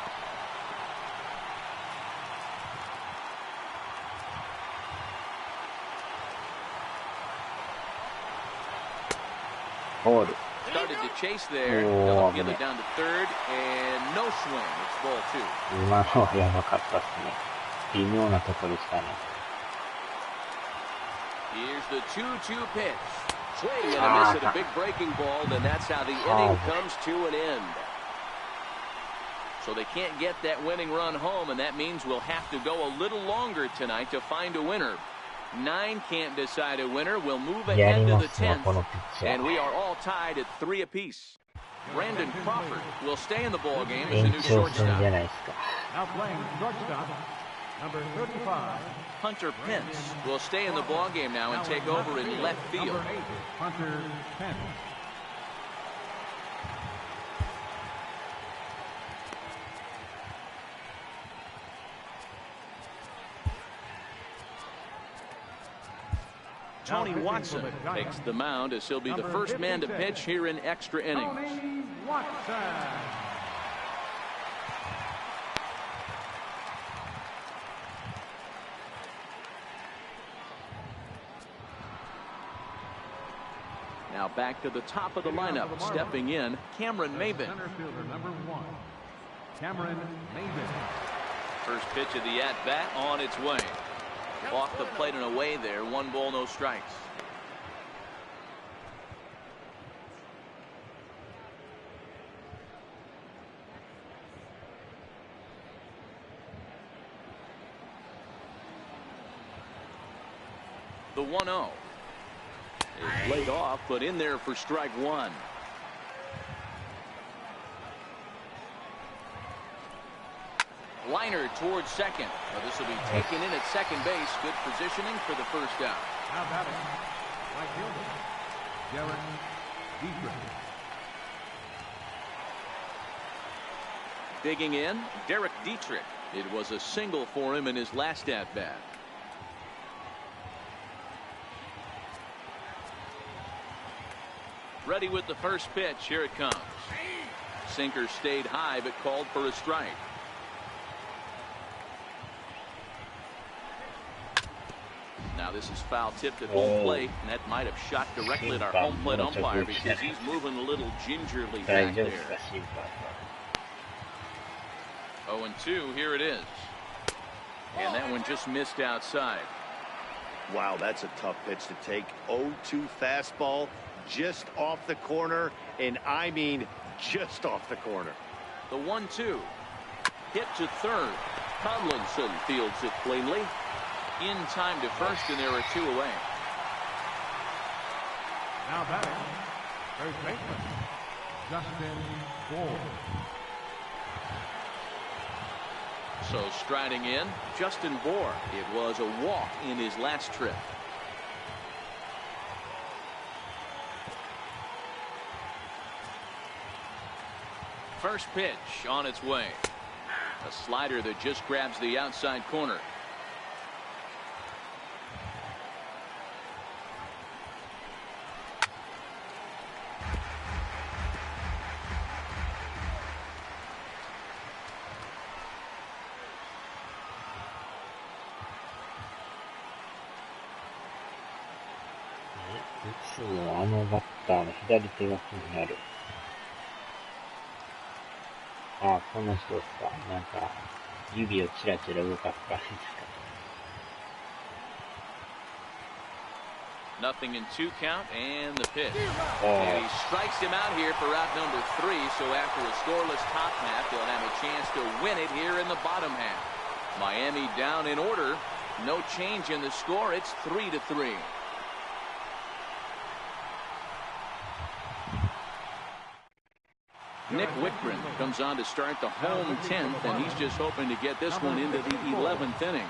ボール。 Started to chase there. Oh, They'll field man. it down to third, and no swing. It's ball 2. 今のはやばかったっすね。微妙なとこでしたね。Here's the 2-2 pitch. Swing and a miss at a big breaking ball, and that's how the inning comes to an end. So they can't get that winning run home, and that means we'll have to go a little longer tonight to find a winner. 9 can't decide a winner. We'll move や ahead り to ま the すよ、こ 10th, のピッチャ and ー。 we are all tied at 3 apiece. Brandon Crawford will stay in the ball game as the 延 new 長戦じゃ shortstop. ないですか。 Now playing shortstop, number 35, Hunter Pence will stay in the ball game now and take over in left field. number 8, Hunter Pence. Tony Watson takes the mound as he'll be the first man to pitch here in extra innings. Tony Watson. Now back to the top of the lineup, stepping in, Cameron Maybin. Center fielder number 1, Cameron Maybin. First pitch of the at-bat on its way. Off the plate and away there. 1 ball, no strikes. The 1-0 is laid off, but in there for strike 1. Liner towards second. Well, this will be taken in at second base. Good positioning for the first out. Now batting, right fielder, Derek Dietrich. Digging in, Derek Dietrich. It was a single for him in his last at-bat. Ready with the first pitch. Here it comes. Sinker stayed high, but called for a strike. Now this is foul tipped at home plate, and that might have shot directly at our home plate umpire because he's moving a little gingerly back there. 0-2, here it is. And that one just missed outside. Wow, that's a tough pitch to take. 0-2 fastball just off the corner, and I mean just off the corner. The 1-2 hit to third. Tomlinson fields it cleanly. In time to first, and there are 2 away. Now batting, third baseman, Justin Bohr. So striding in, Justin Bohr. It was a walk in his last trip. First pitch on its way. A slider that just grabs the outside corner.いつもあのバッターの左手が気になる。あ、この人ですか。なんか、指をチラチラ動かす感じですか。Nothing in 2 count, and the pitch. And he strikes him out here for out number 3, so after a scoreless top half, they'll have a chance to win it here in the bottom half. Miami down in order. No change in the score. It's 3-3. Nick Wickren comes on to start the home 10th, and he's just hoping to get this one into the 11th inning.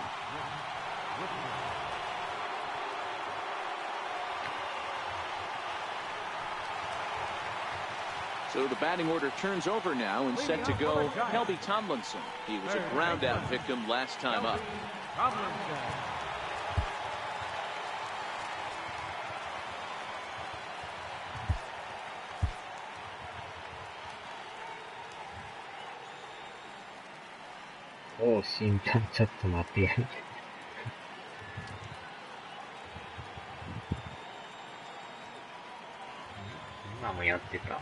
So the batting order turns over now, and set to go Helby Tomlinson. He was a ground out victim last time up.おう、審判、ちょっと待ってやる。今もやってた。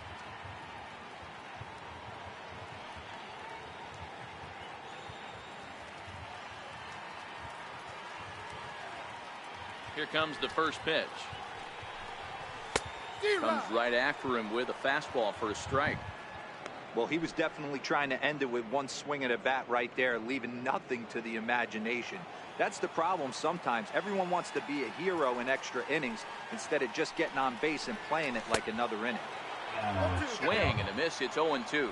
Here comes the first pitch. Comes right after him with a fastball for a strike. Well, he was definitely trying to end it with one swing at a bat right there, leaving nothing to the imagination. That's the problem sometimes. Everyone wants to be a hero in extra innings instead of just getting on base and playing it like another inning. Swing and a miss. It's 0-2.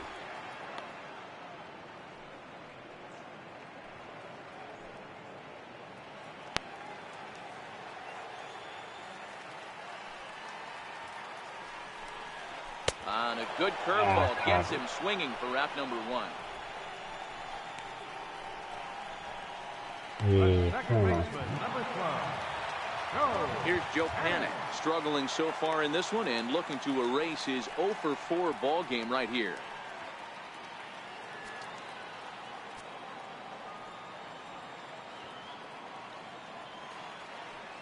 On a good curveball, gets him swinging for out number 1. Here's Joe Panic, struggling so far in this one and looking to erase his 0-for-4 ball game right here.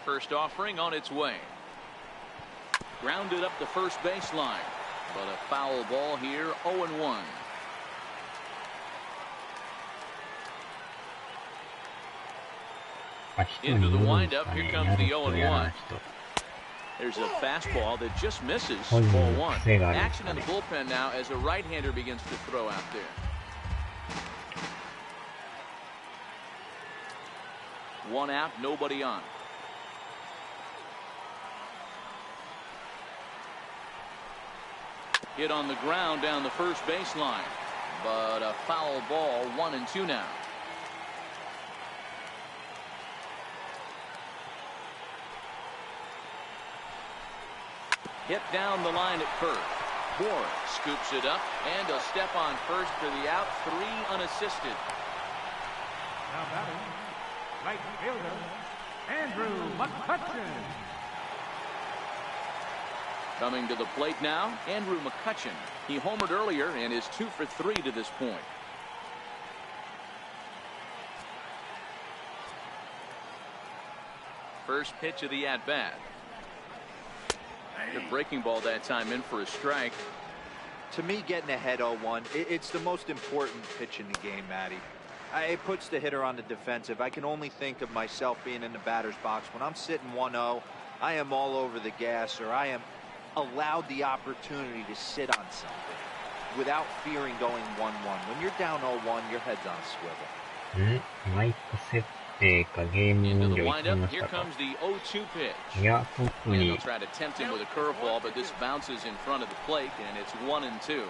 First offering on its way. Grounded up the first baseline, but a foul ball here, 0-1. Into the windup, here comes the 0-1. There's a fastball that just misses, ball 1. Action in the bullpen now as a right-hander begins to throw out there. One out, nobody on. Hit on the ground down the first baseline, but a foul ball, 1-2 now. Hit down the line at first. Moore scoops it up, and a step on first for the out. 3 unassisted. Now batting, right fielder, Andrew McCutchen. Coming to the plate now, Andrew McCutchen. He homered earlier and is 2 for 3 to this point. First pitch of the at-bat. The breaking ball that time in for a strike. To me, getting ahead 0-1, it's the most important pitch in the game, Matty. It puts the hitter on the defensive. I can only think of myself being in the batter's box. When I'm sitting 1-0, I am all over the gas, or I am allowed the opportunity to sit on something without fearing going 1-1. When you're down 0-1, your head's on a swivel. マイク設定かゲーム Into 音 the 量いってみ windup, まし here たか。 comes the 0-2 pitch. いや、特 And に they'll try to tempt him with a curveball, but this bounces in front of the plate, and it's 1-2.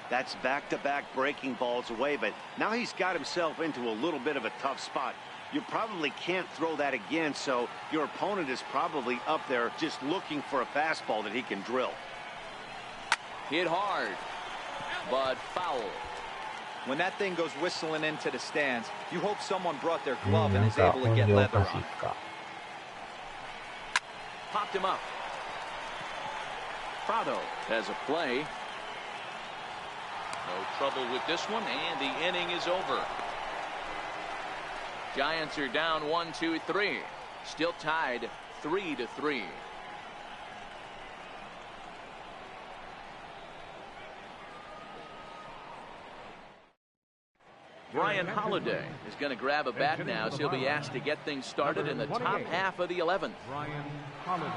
That's back-to-back breaking balls away, but now he's got himself into a little bit of a tough spot. You probably can't throw that again, so your opponent is probably up there just looking for a fastball that he can drill. Hit hard, but foul. When that thing goes whistling into the stands, you hope someone brought their glove な and ん is か able to 音 get 量お leather かしい on. か。 Popped him up. Prado has a play. No trouble with this one, and the inning is over. Giants are down 1-2-3. Still tied 3-3. Brian Holiday is going to grab a bat now, so he'll be asked to get things started in the top half of the 11th. Brian Holiday.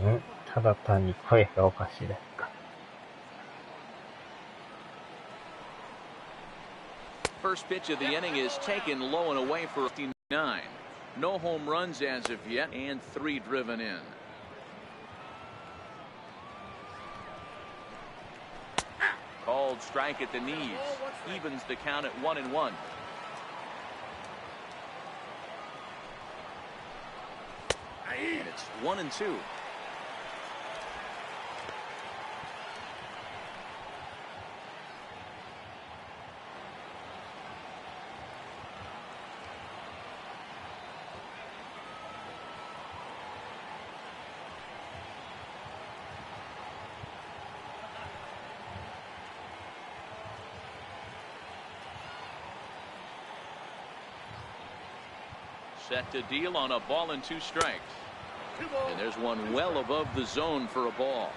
うん、ただ単に声がおかしいですか。First pitch of the inning is taken low and away for 59. No home runs as of yet, and 3 driven in. Called strike at the knees. Evens the count at 1-1. And it's 1-2. Set to deal on a ball and 2 strikes. And there's one well above the zone for a ball.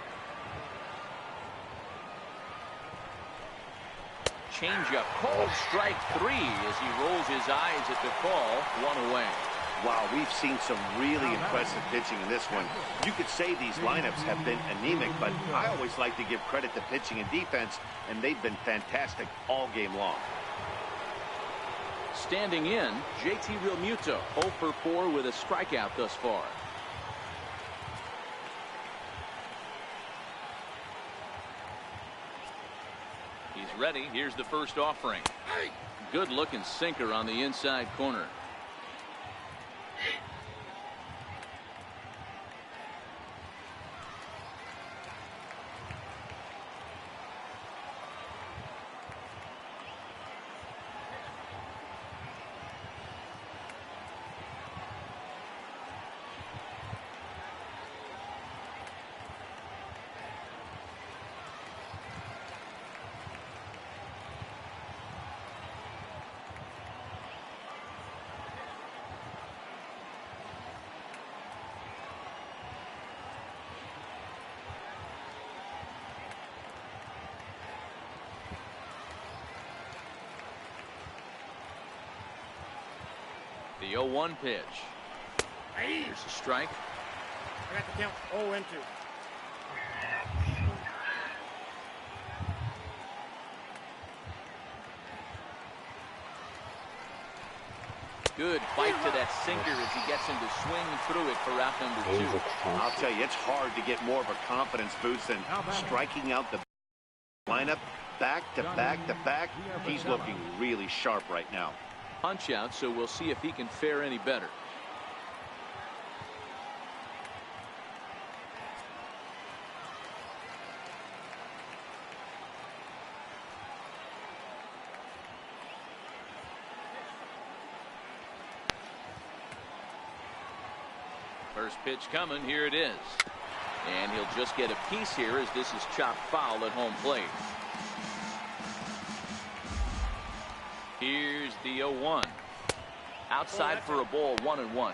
Changeup called strike 3 as he rolls his eyes at the call. 1 away. Wow, we've seen some really impressive pitching in this one. You could say these lineups have been anemic, but I always like to give credit to pitching and defense, and they've been fantastic all game long. Standing in, JT Realmuto, 0 for 4 with a strikeout thus far. He's ready. Here's the first offering. Good looking sinker on the inside corner. The 0-1 pitch. Here's a strike. I got the count 0-2. Good bite to that sinker as he gets him to swing through it for out number 2. I'll tell you, it's hard to get more of a confidence boost than striking out the lineup back to back to back. He's looking really sharp right now. Punch out, so we'll see if he can fare any better. First pitch coming. Here it is. And he'll just get a piece here as this is chopped foul at home plate. Here's the 0-1. Outside for a ball, 1-1.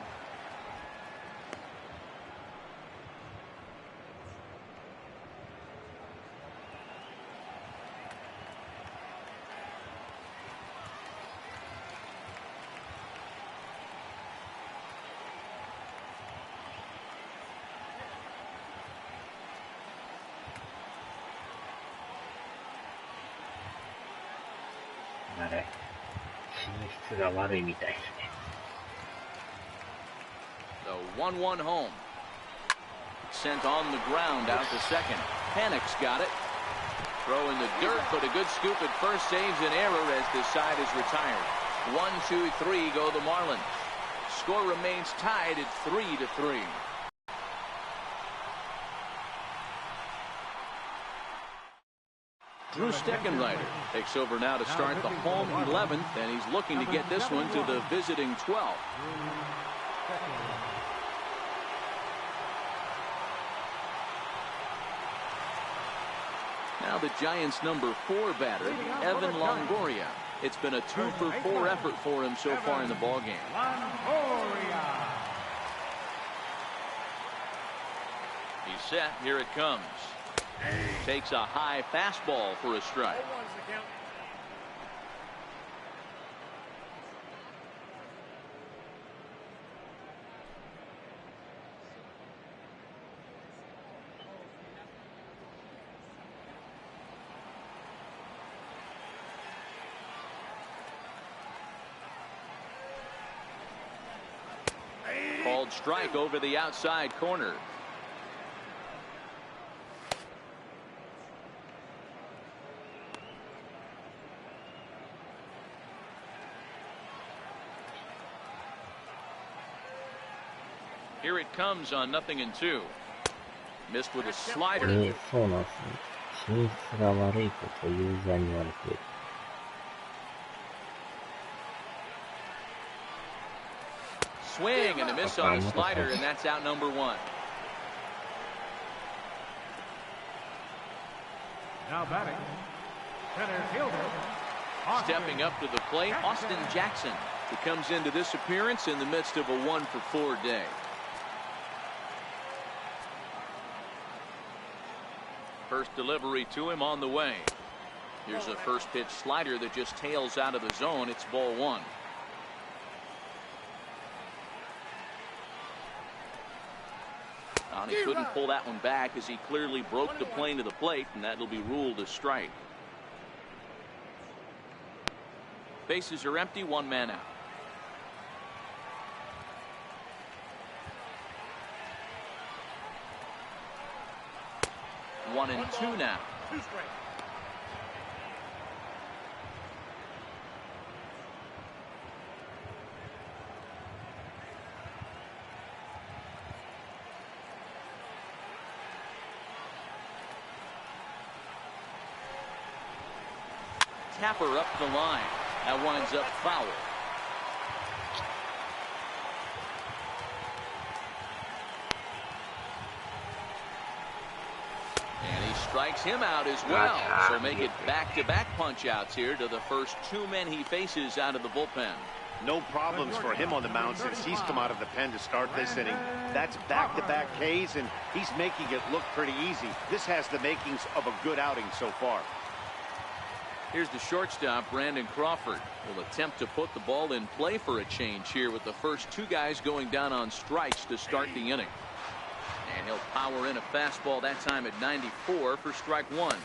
The 1-1 home. Sent on the ground out to second. Panic's got it. Throw in the dirt, but a good scoop at first saves an error as this side is retired. 1-2-3 go the Marlins. Score remains tied at 3-3. Drew Steckenrider takes over now to start the home 11th, and he's looking to get this one to the visiting 12th. Now the Giants' number 4 batter, Evan Longoria. It's been a 2-for-4 effort for him so far in the ballgame. He's set. Here it comes. Takes a high fastball for a strike. Called strike over the outside corner. Here it comes on 0-2. Missed with a slider. Swing and a miss on the slider, and that's out number 1. Now batting, center fielder. Stepping up to the plate, Austin Jackson, who comes into this appearance in the midst of a 1-for-4 day. First delivery to him on the way. Here's a first pitch slider that just tails out of the zone. It's ball 1. He couldn't pull that one back as he clearly broke the plane to the plate, and that'll be ruled a strike. Bases are empty, 1 man out. tapper up the line. That winds up foul. And he strikes him out as well. So make it back-to-back punch-outs here to the first two men he faces out of the bullpen. No problems for him on the mound since he's come out of the pen to start this inning. That's back-to-back Ks, and he's making it look pretty easy. This has the makings of a good outing so far. Here's the shortstop, Brandon Crawford. Will attempt to put the ball in play for a change here with the first two guys going down on strikes to start the inning. And he'll power in a fastball that time at 94 for strike one.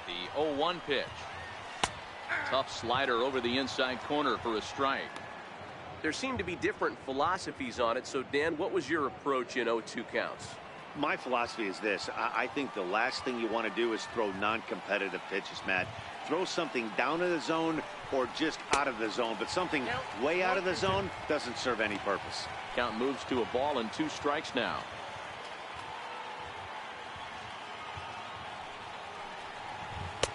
The 0-1 pitch. Tough slider over the inside corner for a strike. There seem to be different philosophies on it. So, Dan, what was your approach in 0-2 counts? My philosophy is this. I think the last thing you want to do is throw non-competitive pitches, Matt. Throw something down in the zone or just out of the zone, but something way out of the zone doesn't serve any purpose. Count moves to a ball and 2 strikes now.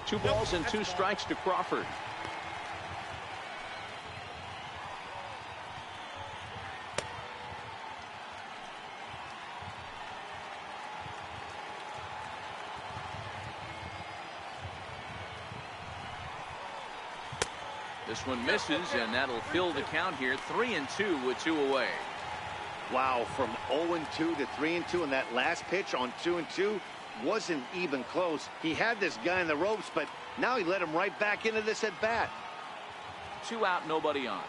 Two balls and 2 strikes to Crawford. This one misses, and that'll fill the count here. 3-2 with 2 away. Wow, from 0-2 to 3-2, and that last pitch on 2-2 wasn't even close. He had this guy in the ropes, but now he let him right back into this at bat. 2 out, nobody on.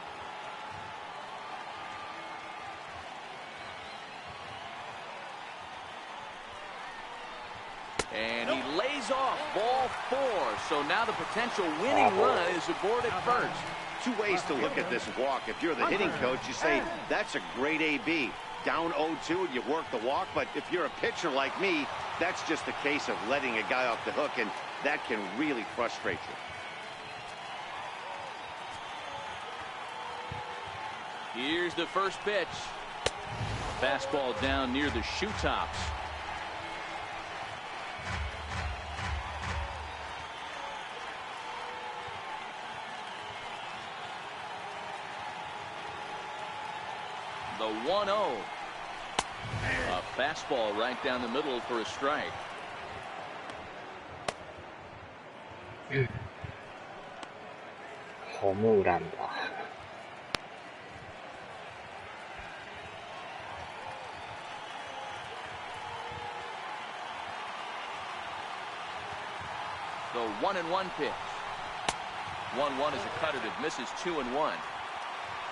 And he lays off ball 4. So now the potential winning run is aboard at first. 2 ways to look at this walk. If you're the hitting coach, you say, that's a great AB. Down 0-2 and you work the walk. But if you're a pitcher like me, that's just a case of letting a guy off the hook, and that can really frustrate you. Here's the first pitch. Fastball down near the shoe tops. The 1-0. A fastball right down the middle for a strike. Home run だ。The 1-1 pitch. 1-1 is a cutter that misses 2-1.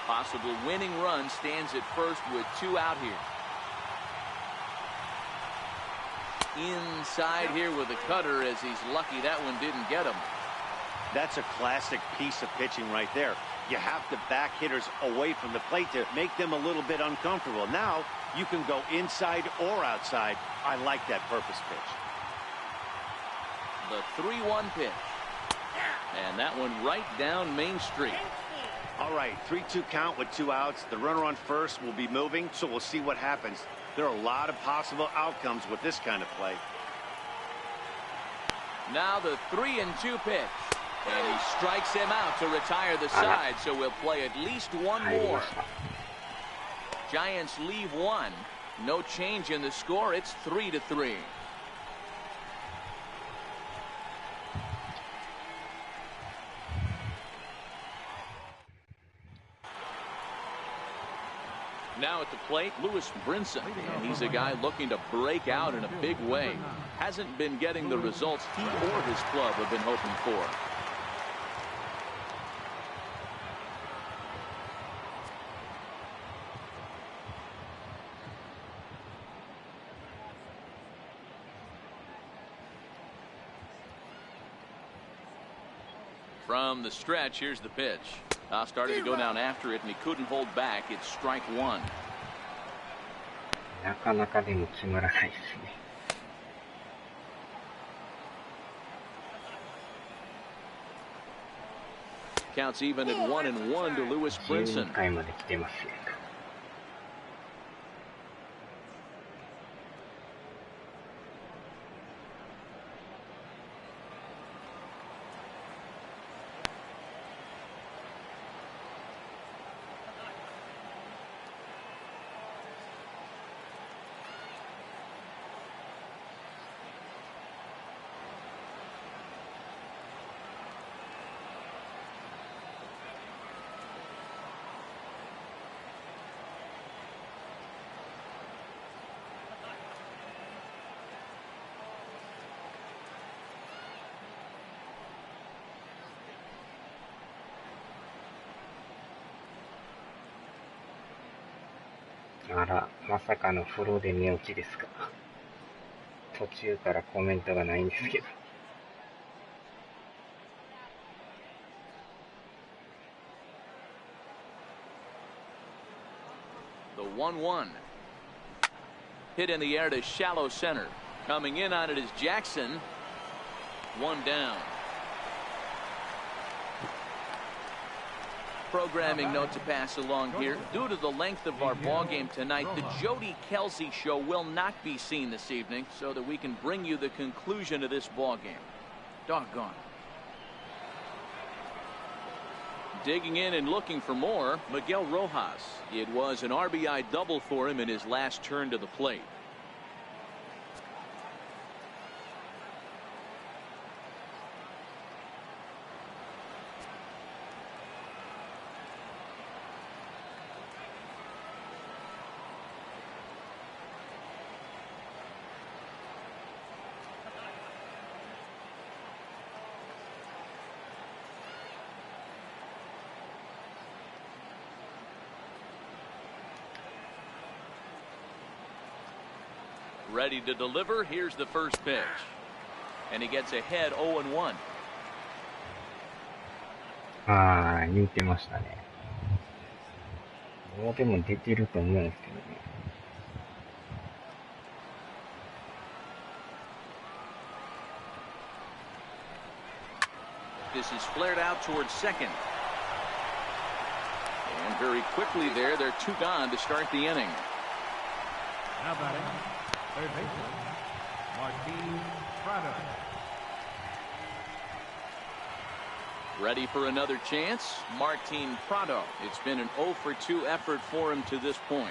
Possible winning run stands at first with 2 out here. Inside here with a cutter, as he's lucky that one didn't get him. That's a classic piece of pitching right there. You have to back hitters away from the plate to make them a little bit uncomfortable. Now you can go inside or outside. I like that purpose pitch. The 3-1 pitch. And that one right down Main Street. All right, 3-2 count with 2 outs. The runner on first will be moving, so we'll see what happens. There are a lot of possible outcomes with this kind of play. Now the 3-2 pitch. And he strikes him out to retire the side, so we'll play at least 1 more. Giants leave 1. No change in the score. It's 3-3. Now at the plate, Lewis Brinson, and he's a guy looking to break out in a big way. Hasn't been getting the results he or his club have been hoping for. From the stretch, here's the pitch. Started to go down after it, and he couldn't hold back. It's strike 1. なかなかでも決まらないですね。Counts even at 1-1 to Lewis Brinson. 12回まで来てますね。あら、まさかの風呂で寝落ちですか。途中からコメントがないんですけど。The 1-1. Hit in the air to shallow center. Coming in on it is Jackson. One down. Programming note to pass along here. Due to the length of our ball game tonight, the Jody Kelsey show will not be seen this evening, so that we can bring you the conclusion of this ball game. Doggone. Digging in and looking for more, Miguel Rojas. It was an RBI double for him in his last turn to the plate. Ready to deliver. Here's the first pitch. And he gets ahead 0-1. ああ、言ってましたね。もうでも出てると思うんですけどね。This is flared out towards second. And very quickly there, they're two gone to start the inning. Now batting, third baseman, Martin Prado. Ready for another chance, Martin Prado. It's been an 0-for-2 effort for him to this point.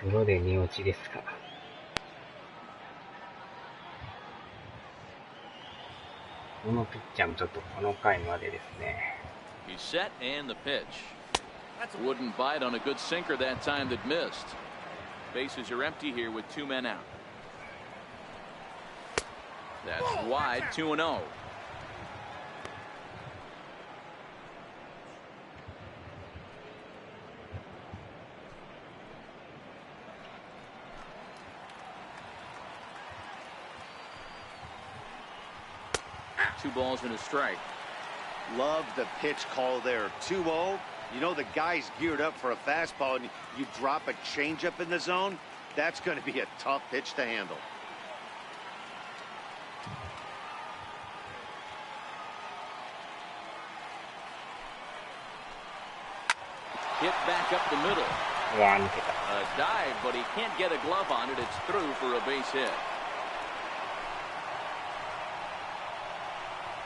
風呂で寝落ちですか。このピッチャーもちょっとこの回までですね。He's set and the pitch. Wouldn't bite on a good sinker that time that missed. Bases are empty here with two men out. That's wide, 2-0. Two balls and a strike. Love the pitch call there. 2-0. You know the guy's geared up for a fastball, and you drop a changeup in the zone. That's going to be a tough pitch to handle. Hit back up the middle. うわ、抜けた。A dive, but he can't get a glove on it. It's through for a base hit.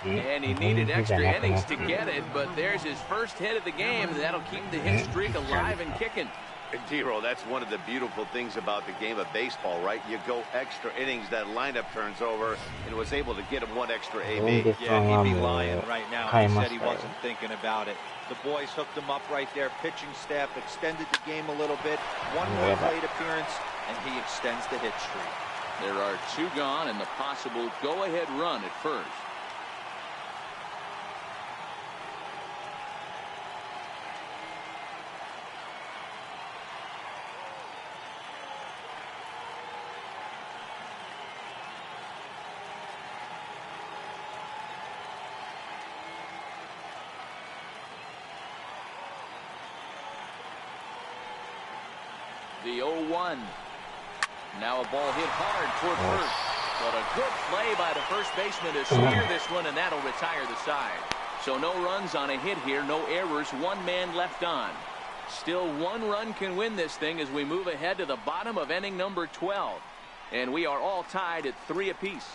And he needed extra innings to get it, but there's his first hit of the game. That'll keep the hit streak alive and kicking. And D-Roll, that's one of the beautiful things about the game of baseball, right? You go extra innings, that lineup turns over, and was able to get him one extra AB. Yeah, he'd be lying right now. He said he wasn't thinking about it. The boys hooked him up right there. Pitching staff extended the game a little bit. One more plate appearance, and he extends the hit streak. There are two gone and the possible go-ahead run at first. The 0-1. Now a ball hit hard toward first. But a good play by the first baseman to steer this one, and that'll retire the side. So no runs on a hit here, no errors, one man left on. Still one run can win this thing as we move ahead to the bottom of inning number 12. And we are all tied at 3 apiece.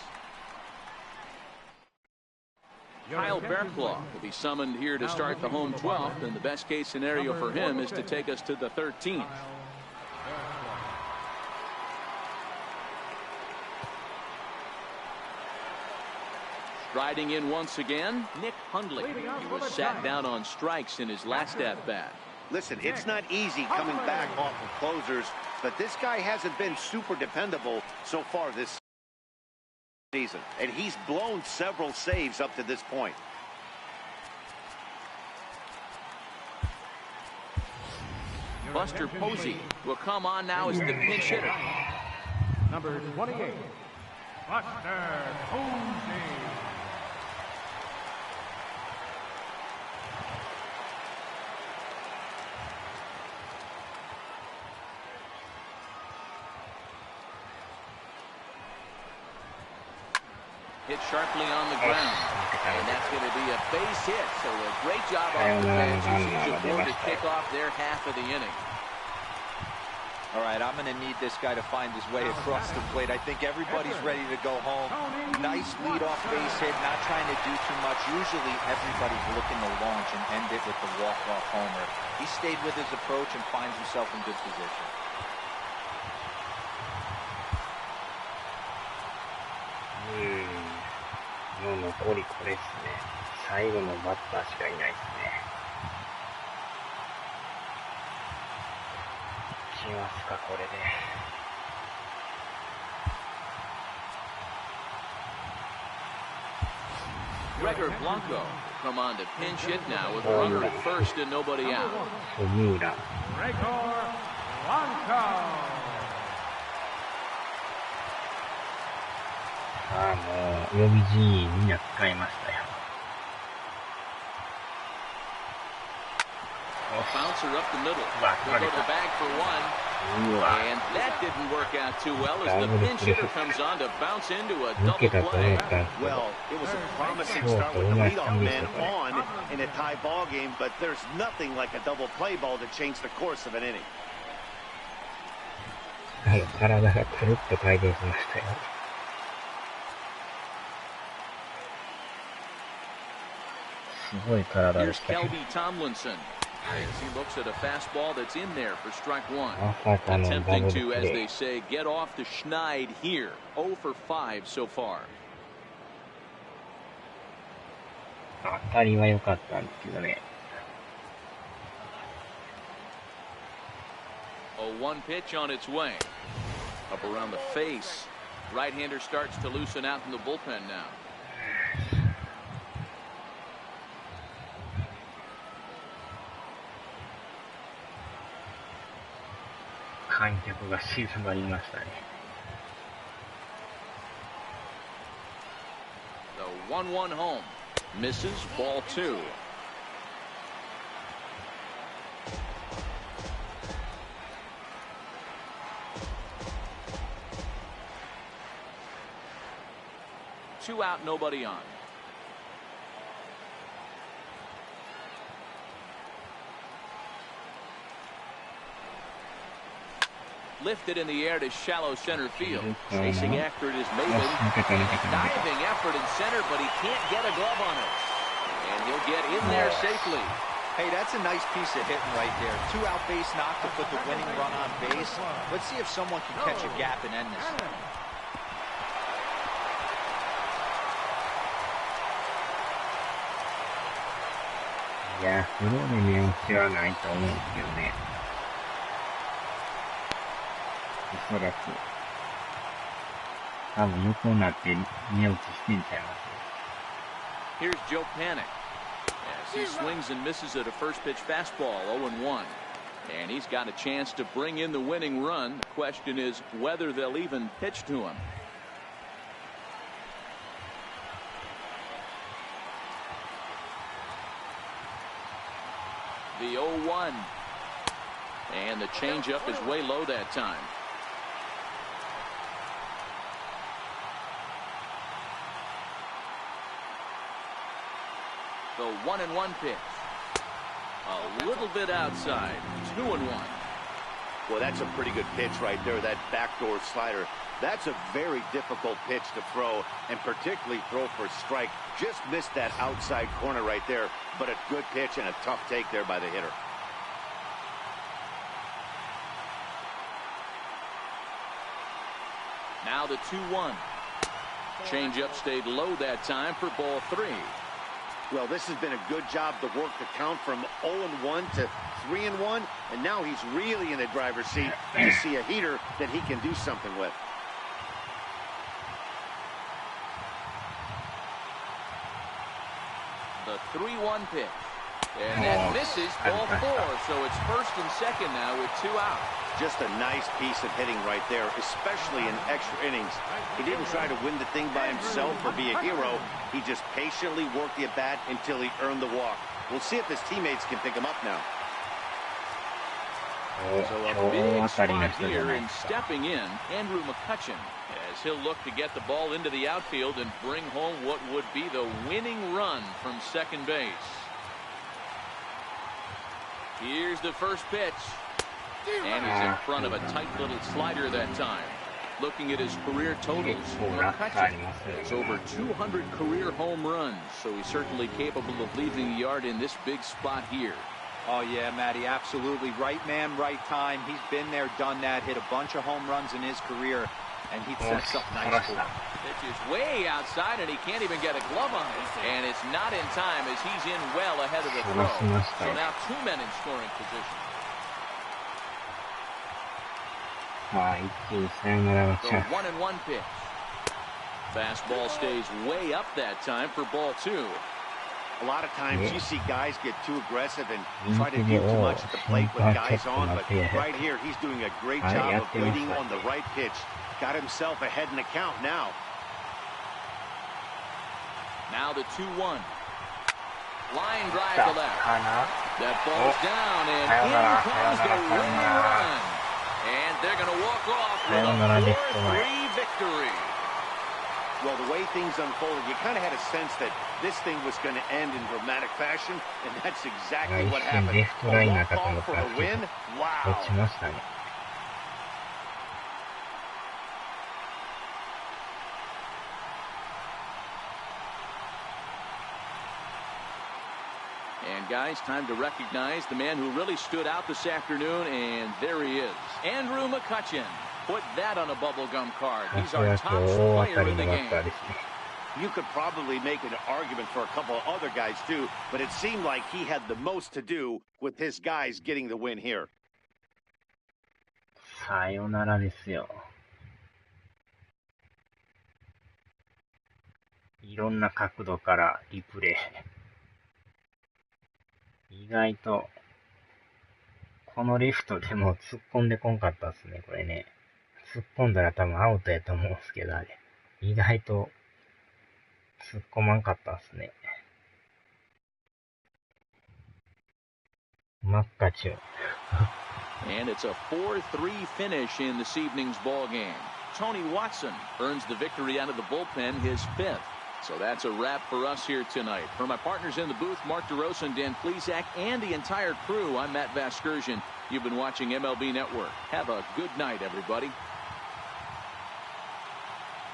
Kyle Bearclaw will be summoned here to start the home 12th, and the best case scenario for him is to take us to the 13th. Striding in once again, Nick Hundley. He was sat down on strikes in his last at-bat. Listen, it's not easy coming back off of closers, but this guy hasn't been super dependable so far this season, and he's blown several saves up to this point. Buster Posey will come on now as the pinch hitter. Number 28, Buster Posey. Hit sharply on the ground, and that's going to be a base hit. So a great job off the bench as he's aboard to kick off their half of the inning. All right, I'm going to need this guy to find his way across the plate. I think everybody's ready to go home. Nice leadoff base hit, not trying to do too much. Usually everybody's looking to launch and end it with the walk-off homer. He stayed with his approach and finds himself in good position. Hmm. もう残りこれですね。最後のバッターしかいないですね。来ますか、これで。Gregor Blanco come on to pinch hit now with a runner at first and nobody out. Gregor Blanco. さあ、もう、予備人員みんな使いましたよ。Bouncer up the middle. He'll go to the bag for one. And that didn't work out too well as the pinch hitter comes on to bounce into a double play. Well, it was a promising start with the leadoff man on in a tie ball game, but there's nothing like a double play ball to change the course of an inning. 体がくるっと回転しましたよ。すごい体で Here's したね。 Kelby Tomlinson. As he looks at a fastball that's in there for strike one. まさかのダブ Attempting ル to, プ as レ they ー。 say, get off the schneid here. 0 for 5 so far. 当たりは良かったんですけどね。A 1 pitch on its way. Up around the face. Right-hander starts to loosen out in the bullpen now. 観客が静まりましたね。The 1-1 home. Misses ball 2. Two out, nobody on. Lifted in the air to shallow center field. Chasing after it is Maven. Diving effort in center, but he can't get a glove on it. And he'll get in there safely. Hey, that's a nice piece of hitting right there. 2-out base knock to put the winning run on base. Let's see if someone can catch a gap and end this. Yeah, フローで見落ちはないと思うんですけどね。おそらく、多分横になって見落ちしてんちゃいます。 Here's Joe Panic as he swings and misses at a first pitch fastball, 0-1. And he's got a chance to bring in the winning run. The question is whether they'll even pitch to him. The 0-1. And the changeup is way low that time. The 1-1 pitch. A little bit outside. 2-1. Well, that's a pretty good pitch right there, that backdoor slider. That's a very difficult pitch to throw, and particularly throw for a strike. Just missed that outside corner right there, but a good pitch and a tough take there by the hitter. Now the 2-1. Changeup stayed low that time for ball 3. Well, this has been a good job to work the count from 0-1 to 3-1, and now he's really in the driver's seat to see a heater that he can do something with. The 3-1 pitch. And that misses ball 4, so it's first and second now with 2 out. Just a nice piece of hitting right there, especially in extra innings. He didn't try to win the thing by himself or be a hero. He just patiently worked the at-bat until he earned the walk. We'll see if his teammates can pick him up now. So a big spot here, and stepping in, Andrew McCutchen, as he'll look to get the ball into the outfield and bring home what would be the winning run from second base. Here's the first pitch. And he's in front of a tight little slider that time. Looking at his career totals, McCutchen has over 200 career home runs, so he's certainly capable of leaving the yard in this big spot here. Oh, yeah, Matty, absolutely. Right man, right time. He's been there, done that, hit a bunch of home runs in his career, and he sets up nice for him. Pitch is way outside, and he can't even get a glove on it. And it's not in time as he's in well ahead of the throw. So now 2 men in scoring position. The 1-1 pitch. Fastball stays way up that time for ball 2. A lot of times you see guys get too aggressive and try to do too much at the plate with guys on, but right here he's doing a great job of waiting on the right pitch. Got himself ahead in the count now. Now the 2-1. Line drive to left. That ball's down, and in comes the winning run. And they're going to walk off with a 4-3 victory. Well, the way things unfolded, you kind of had a sense that this thing was going to end in dramatic fashion, and that's exactly what happened. A walk-off for the win? Wow. And guys, time to recognize the man who really stood out this afternoon, and there he is. Andrew McCutchen. Put that on a bubblegum card. He's our top player in the game. You could probably make an argument for a couple of other guys too, but it seemed like he had the most to do with his guys getting the win here. さよならですよ。いろんな角度からリプレイ。意外と、このリフトでも突っ込んでこんかったっすね、これね。突っ込んだら多分アウトやと思うんですけど、あれ。意外と突っ込まんかったっすね。真っ赤ちゅう。And it's a 4-3 finish in this evening's ball game. Tony Watson earns the victory out of the bullpen, his 5th. So that's a wrap for us here tonight. For my partners in the booth, Mark DeRosa and Dan Plesac, and the entire crew, I'm Matt Vasgersian. You've been watching MLB Network. Have a good night, everybody.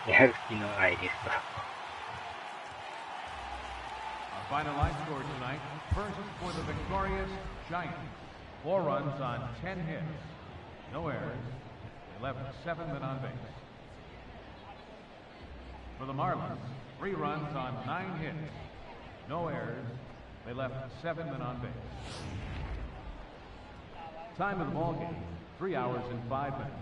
やる気のないですか。Our final line score tonight. First for the victorious Giants. 4 runs on 10 hits. No errors. They left 7 men on base. For the Marlins, 3 runs on 9 hits. No errors. They left 7 men on base. Time of the ball game, 3 hours and 5 minutes.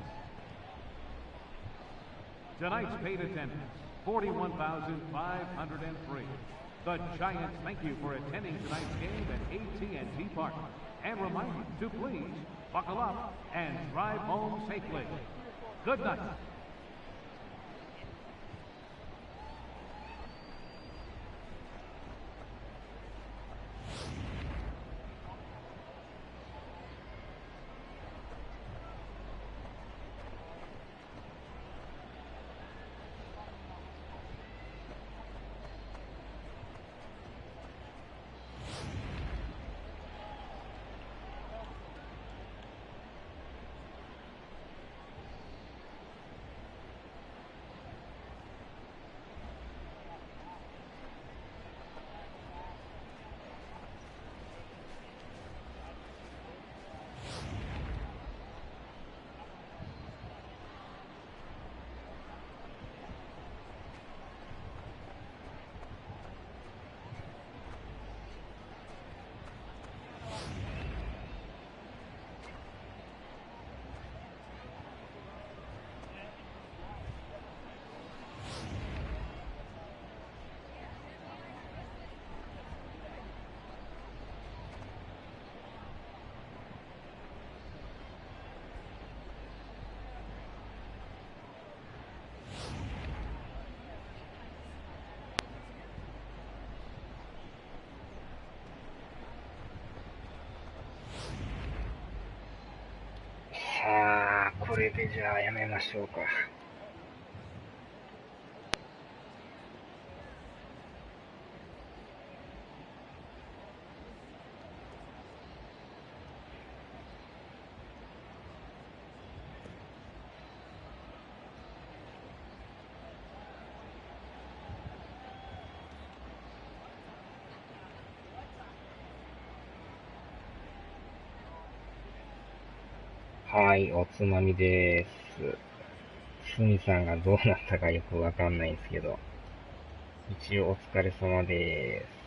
Tonight's paid attendance, 41,503. The Giants thank you for attending tonight's game at AT&T Park, and remind you to please buckle up and drive home safely. Good night. れでじゃあやめましょうか。はい、おつまみです。すみさんがどうなったかよくわかんないんですけど、一応お疲れ様です。